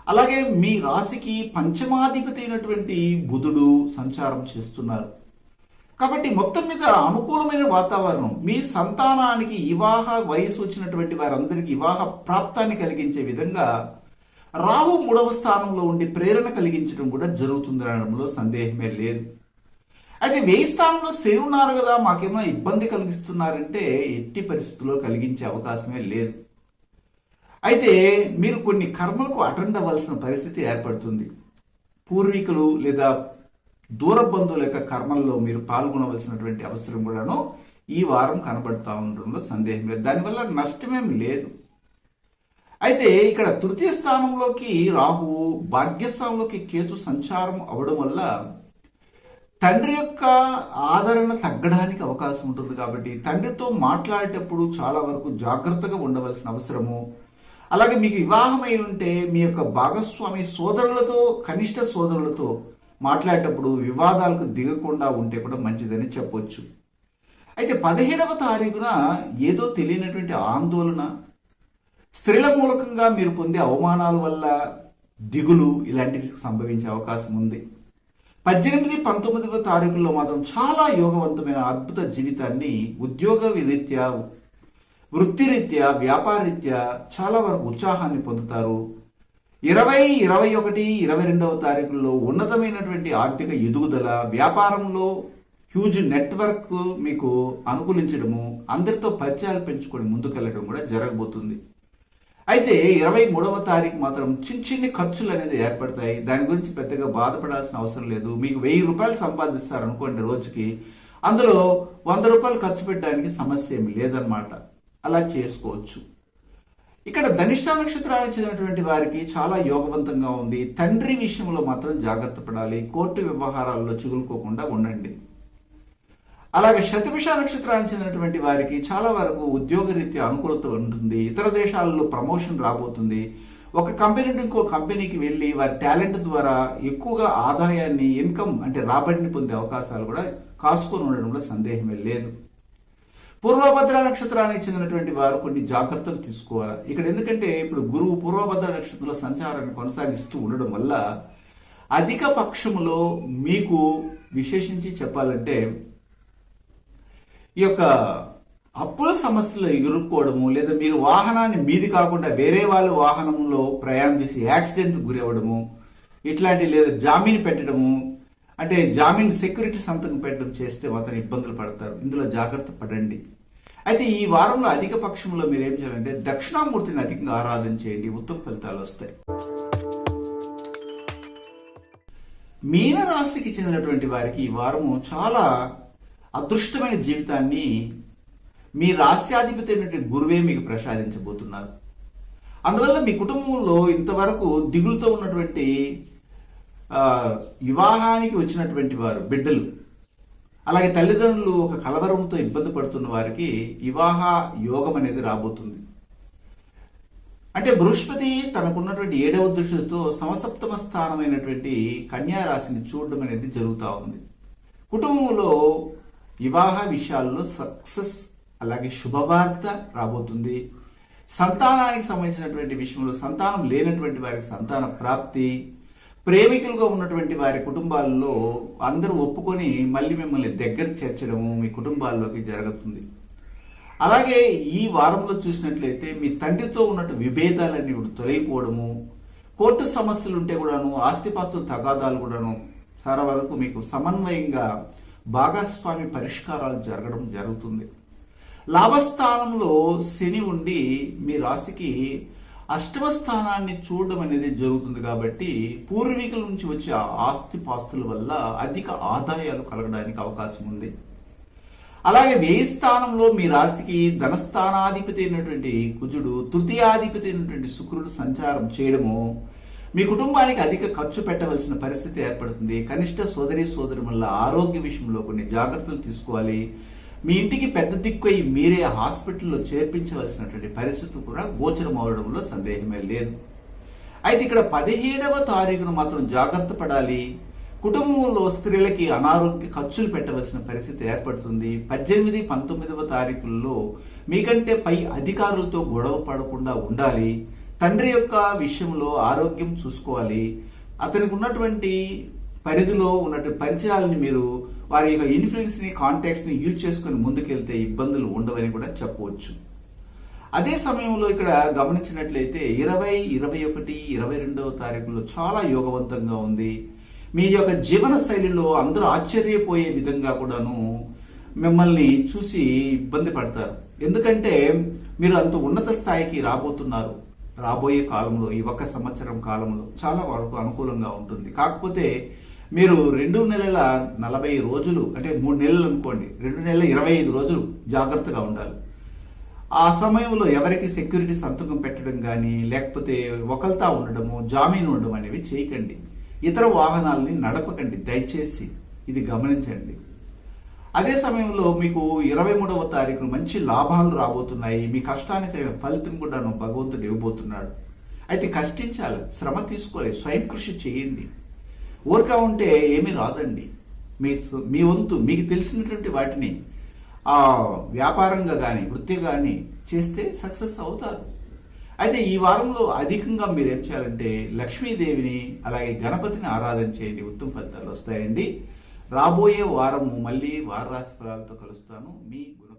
అలాగే మీ రాశికి పంచమాధిపతి అయినటువంటి బుధుడు సంచారం చేస్తున్నారు. కాబట్టి మొత్తం మీద అనుకూలమైన వాతావరణం, మీ సంతానానికి వివాహ వయసు వచ్చినటువంటి వారందరికీ వివాహ ప్రాప్తాన్ని కలిగించే విధంగా రాహు 3వ స్థానంలో ఉండి ప్రేరణ కలిగించడం కూడా జరుగుతుంది అనడంలో సందేహమే లేదు. అయితే 1000 స్థానంలో శని ఉన్నారు కదా, మాకేమైనా ఇబ్బంది కలిగిస్తున్నారంటే ఎట్టి పరిస్థితుల్లో కలిగించే అవకాశమే లేదు. అయితే మీరు కొన్ని కర్మలకు అటెండ్ అవ్వాల్సిన పరిస్థితి ఏర్పడుతుంది. పూర్వీకులు లేదా దూర బంధువుల యొక్క కర్మల్లో మీరు పాల్గొనవలసినటువంటి అవసరం కూడాను ఈ వారం కనబడతా ఉండడంలో సందేహం లేదు. దానివల్ల నష్టమేం లేదు. అయితే ఇక్కడ తృతీయ స్థానంలోకి రాహువు, భాగ్యస్థానంలోకి కేతు సంచారం అవడం వల్ల తండ్రి యొక్క ఆదరణ తగ్గడానికి అవకాశం ఉంటుంది. కాబట్టి తండ్రితో మాట్లాడేటప్పుడు చాలా వరకు జాగ్రత్తగా ఉండవలసిన అవసరము. అలాగే మీకు వివాహమై ఉంటే మీ యొక్క భాగస్వామి సోదరులతో, కనిష్ట సోదరులతో మాట్లాడేటప్పుడు వివాదాలకు దిగకుండా ఉంటే కూడా మంచిదని చెప్పొచ్చు. అయితే 17వ తారీఖున ఏదో తెలియనటువంటి ఆందోళన, స్త్రీల మూలకంగా మీరు పొందే అవమానాల వల్ల దిగులు ఇలాంటివి సంభవించే అవకాశం ఉంది. 18, 19వ తారీఖుల్లో మాత్రం చాలా యోగవంతమైన అద్భుత జీవితాన్ని ఉద్యోగ రీత్యా, వృత్తిరీత్యా, వ్యాపారరీత్యా చాలా వరకు ఉత్సాహాన్ని పొందుతారు. 20, 21, 22వ తారీఖుల్లో ఉన్నతమైనటువంటి ఆర్థిక ఎదుగుదల, వ్యాపారంలో హ్యూజ్ నెట్వర్క్ మీకు అనుకూలించడము, అందరితో పరిచయాలు పెంచుకొని ముందుకెళ్ళడం కూడా జరగబోతుంది. అయితే 23వ తారీఖు మాత్రం చిన్ని ఖర్చులు అనేది ఏర్పడతాయి. దాని గురించి పెద్దగా బాధపడాల్సిన అవసరం లేదు. మీకు 1000 రూపాయలు సంపాదిస్తారు అనుకోండి రోజుకి, అందులో 100 రూపాయలు ఖర్చు పెట్టడానికి సమస్య ఏమి లేదన్నమాట. అలా చేసుకోవచ్చు. ఇక్కడ ధనిష్ట నక్షత్రానికి చెందినటువంటి వారికి చాలా యోగవంతంగా ఉంది. తండ్రి విషయంలో మాత్రం జాగ్రత్త పడాలి. కోర్టు వ్యవహారాల్లో చిగులుకోకుండా ఉండండి. అలాగే శతభిష నక్షత్రానికి చెందినటువంటి వారికి చాలా వరకు ఉద్యోగరీత్యా అనుకూలత ఉంటుంది. ఇతర దేశాలలో ప్రమోషన్ రాబోతుంది. ఒక కంపెనీ నుండి ఇంకో కంపెనీకి వెళ్ళి వారి టాలెంట్ ద్వారా ఎక్కువగా ఆదాయాన్ని, ఇన్కమ్ అంటే రాబడిని పొందే అవకాశాలు కూడా కాసుకొని ఉండడంలో సందేహమే లేదు. పూర్వభద్ర నక్షత్రానికి చెందినటువంటి వారు కొన్ని జాగ్రత్తలు తీసుకోవాలి. ఇక్కడ ఎందుకంటే ఇప్పుడు గురువు పూర్వభద్ర నక్షత్రంలో సంచారాన్ని కొనసాగిస్తూ ఉండడం వల్ల అధిక పక్షములో మీకు విశేషించి చెప్పాలంటే ఈ యొక్క అప్పుల సమస్యలు ఎదుర్కోవడము, లేదా మీరు వాహనాన్ని మీది కాకుండా వేరే వాళ్ళ వాహనంలో ప్రయాణం చేసి యాక్సిడెంట్ గురి అవ్వడము, ఇట్లాంటి లేదా జామీన్ పెట్టడము, అంటే జామీన్ సెక్యూరిటీ సంతకం పెట్టడం చేస్తే మాత్రం ఇబ్బందులు పడతారు. ఇందులో జాగ్రత్త పడండి. అయితే ఈ వారంలో అధిక పక్షంలో మీరు ఏం చేయాలంటే దక్షిణామూర్తిని అధికంగా ఆరాధన చేయండి, ఉత్తమ ఫలితాలు వస్తాయి. మీనరాశికి చెందినటువంటి వారికి ఈ వారము చాలా అదృష్టమైన జీవితాన్ని మీ రాశ్యాధిపతి అయినటువంటి గురువే మీకు ప్రసాదించబోతున్నారు. అందువల్ల మీ కుటుంబంలో ఇంతవరకు దిగులుతో ఉన్నటువంటి వివాహానికి వచ్చినటువంటి వారు బిడ్డలు, అలాగే తల్లిదండ్రులు ఒక కలవరంతో ఇబ్బంది పడుతున్న వారికి వివాహ యోగం అనేది రాబోతుంది. అంటే బృహస్పతి తనకున్నటువంటి 7వ దృష్టితో సమసప్తమ స్థానమైనటువంటి కన్యా రాశిని చూడడం అనేది జరుగుతూ ఉంది. కుటుంబంలో వివాహ విషయాల్లో సక్సెస్, అలాగే శుభవార్త రాబోతుంది. సంతానానికి సంబంధించినటువంటి విషయంలో సంతానం లేనటువంటి వారికి సంతాన ప్రాప్తి, ప్రేమికులుగా ఉన్నటువంటి వారి కుటుంబాల్లో అందరూ ఒప్పుకొని మళ్ళీ మిమ్మల్ని దగ్గర చేర్చడము మీ కుటుంబాల్లోకి జరుగుతుంది. అలాగే ఈ వారంలో చూసినట్లయితే మీ తండ్రితో ఉన్నట్టు విభేదాలన్నీ కూడా తొలగిపోవడము, కోర్టు సమస్యలు ఉంటే కూడాను, ఆస్తిపాస్తుల తగాదాలు కూడాను చాలా వరకు మీకు సమన్వయంగా భాగస్వామి పరిష్కారాలు జరగడం జరుగుతుంది. లాభస్థానంలో శని ఉండి మీ రాశికి 8వ స్థానాన్ని చూడడం అనేది జరుగుతుంది. కాబట్టి పూర్వీకుల నుంచి వచ్చే ఆస్తిపాస్తుల వల్ల అధిక ఆదాయాలు కలగడానికి అవకాశం ఉంది. అలాగే వ్యయ స్థానంలో మీ రాశికి ధనస్థానాధిపతి అయినటువంటి కుజుడు, తృతీయాధిపతి అయినటువంటి శుక్రుడు సంచారం చేయడము మీ కుటుంబానికి అధిక ఖర్చు పెట్టవలసిన పరిస్థితి ఏర్పడుతుంది. కనిష్ట సోదరి వల్ల ఆరోగ్య విషయంలో కొన్ని జాగ్రత్తలు తీసుకోవాలి. మీ ఇంటికి పెద్ద దిక్కు అయి మీరే హాస్పిటల్లో చేర్పించవలసినటువంటి పరిస్థితి కూడా గోచరం అవడంలో సందేహమే లేదు. అయితే ఇక్కడ 17వ తారీఖున మాత్రం జాగ్రత్త పడాలి. కుటుంబంలో స్త్రీలకి అనారోగ్య ఖర్చులు పెట్టవలసిన పరిస్థితి ఏర్పడుతుంది. 18, 19వ తారీఖుల్లో మీకంటే పై అధికారులతో గొడవ పడకుండా ఉండాలి. తండ్రి యొక్క విషయంలో ఆరోగ్యం చూసుకోవాలి. అతనికి ఉన్నటువంటి పరిధిలో ఉన్నటువంటి పరిచయాలని మీరు వారి యొక్క ఇన్ఫ్లుయెన్స్ని, కాంటాక్ట్స్ని యూజ్ చేసుకుని ముందుకెళ్తే ఇబ్బందులు ఉండవని కూడా చెప్పవచ్చు. అదే సమయంలో ఇక్కడ గమనించినట్లయితే 20, 21, 22వ తారీఖుల్లో చాలా యోగవంతంగా ఉంది. మీ యొక్క జీవన శైలిలో అందరూ ఆశ్చర్యపోయే విధంగా కూడాను మిమ్మల్ని చూసి ఇబ్బంది పడతారు. ఎందుకంటే మీరు అంత ఉన్నత స్థాయికి రాబోతున్నారు. రాబోయే కాలంలో ఈ 1 సంవత్సరం కాలంలో చాలా వరకు అనుకూలంగా ఉంటుంది. కాకపోతే మీరు 2 నెలల 40 రోజులు, అంటే 3 నెలలు అనుకోండి, 2 నెలల 25 రోజులు జాగ్రత్తగా ఉండాలి. ఆ సమయంలో ఎవరికి సెక్యూరిటీ సంతకం పెట్టడం కానీ, లేకపోతే ఒకల్తా ఉండడము, జామీను ఉండడం అనేవి చేయకండి. ఇతర వాహనాలని నడపకండి దయచేసి, ఇది గమనించండి. అదే సమయంలో మీకు 23వ తారీఖున మంచి లాభాలు రాబోతున్నాయి. మీ కష్టానికి తగిన ఫలితం కూడా భగవంతుడు ఇవ్వబోతున్నాడు. అయితే కష్టించాలి, శ్రమ తీసుకోవాలి, స్వయం కృషి చేయండి. ఊరక ఉంటే ఏమీ రాదండి. మీ వంతు మీకు తెలిసినటువంటి వాటిని వ్యాపారంగా కానీ వృత్తిగా కానీ చేస్తే సక్సెస్ అవుతారు. అయితే ఈ వారంలో అధికంగా మీరు ఏం చేయాలంటే లక్ష్మీదేవిని, అలాగే గణపతిని ఆరాధన చేయండి. ఉత్తమ ఫలితాలు వస్తాయండి. రాబోయే వారము మళ్ళీ వార రాశి ఫలాలతో కలుస్తాను. మీ గుణ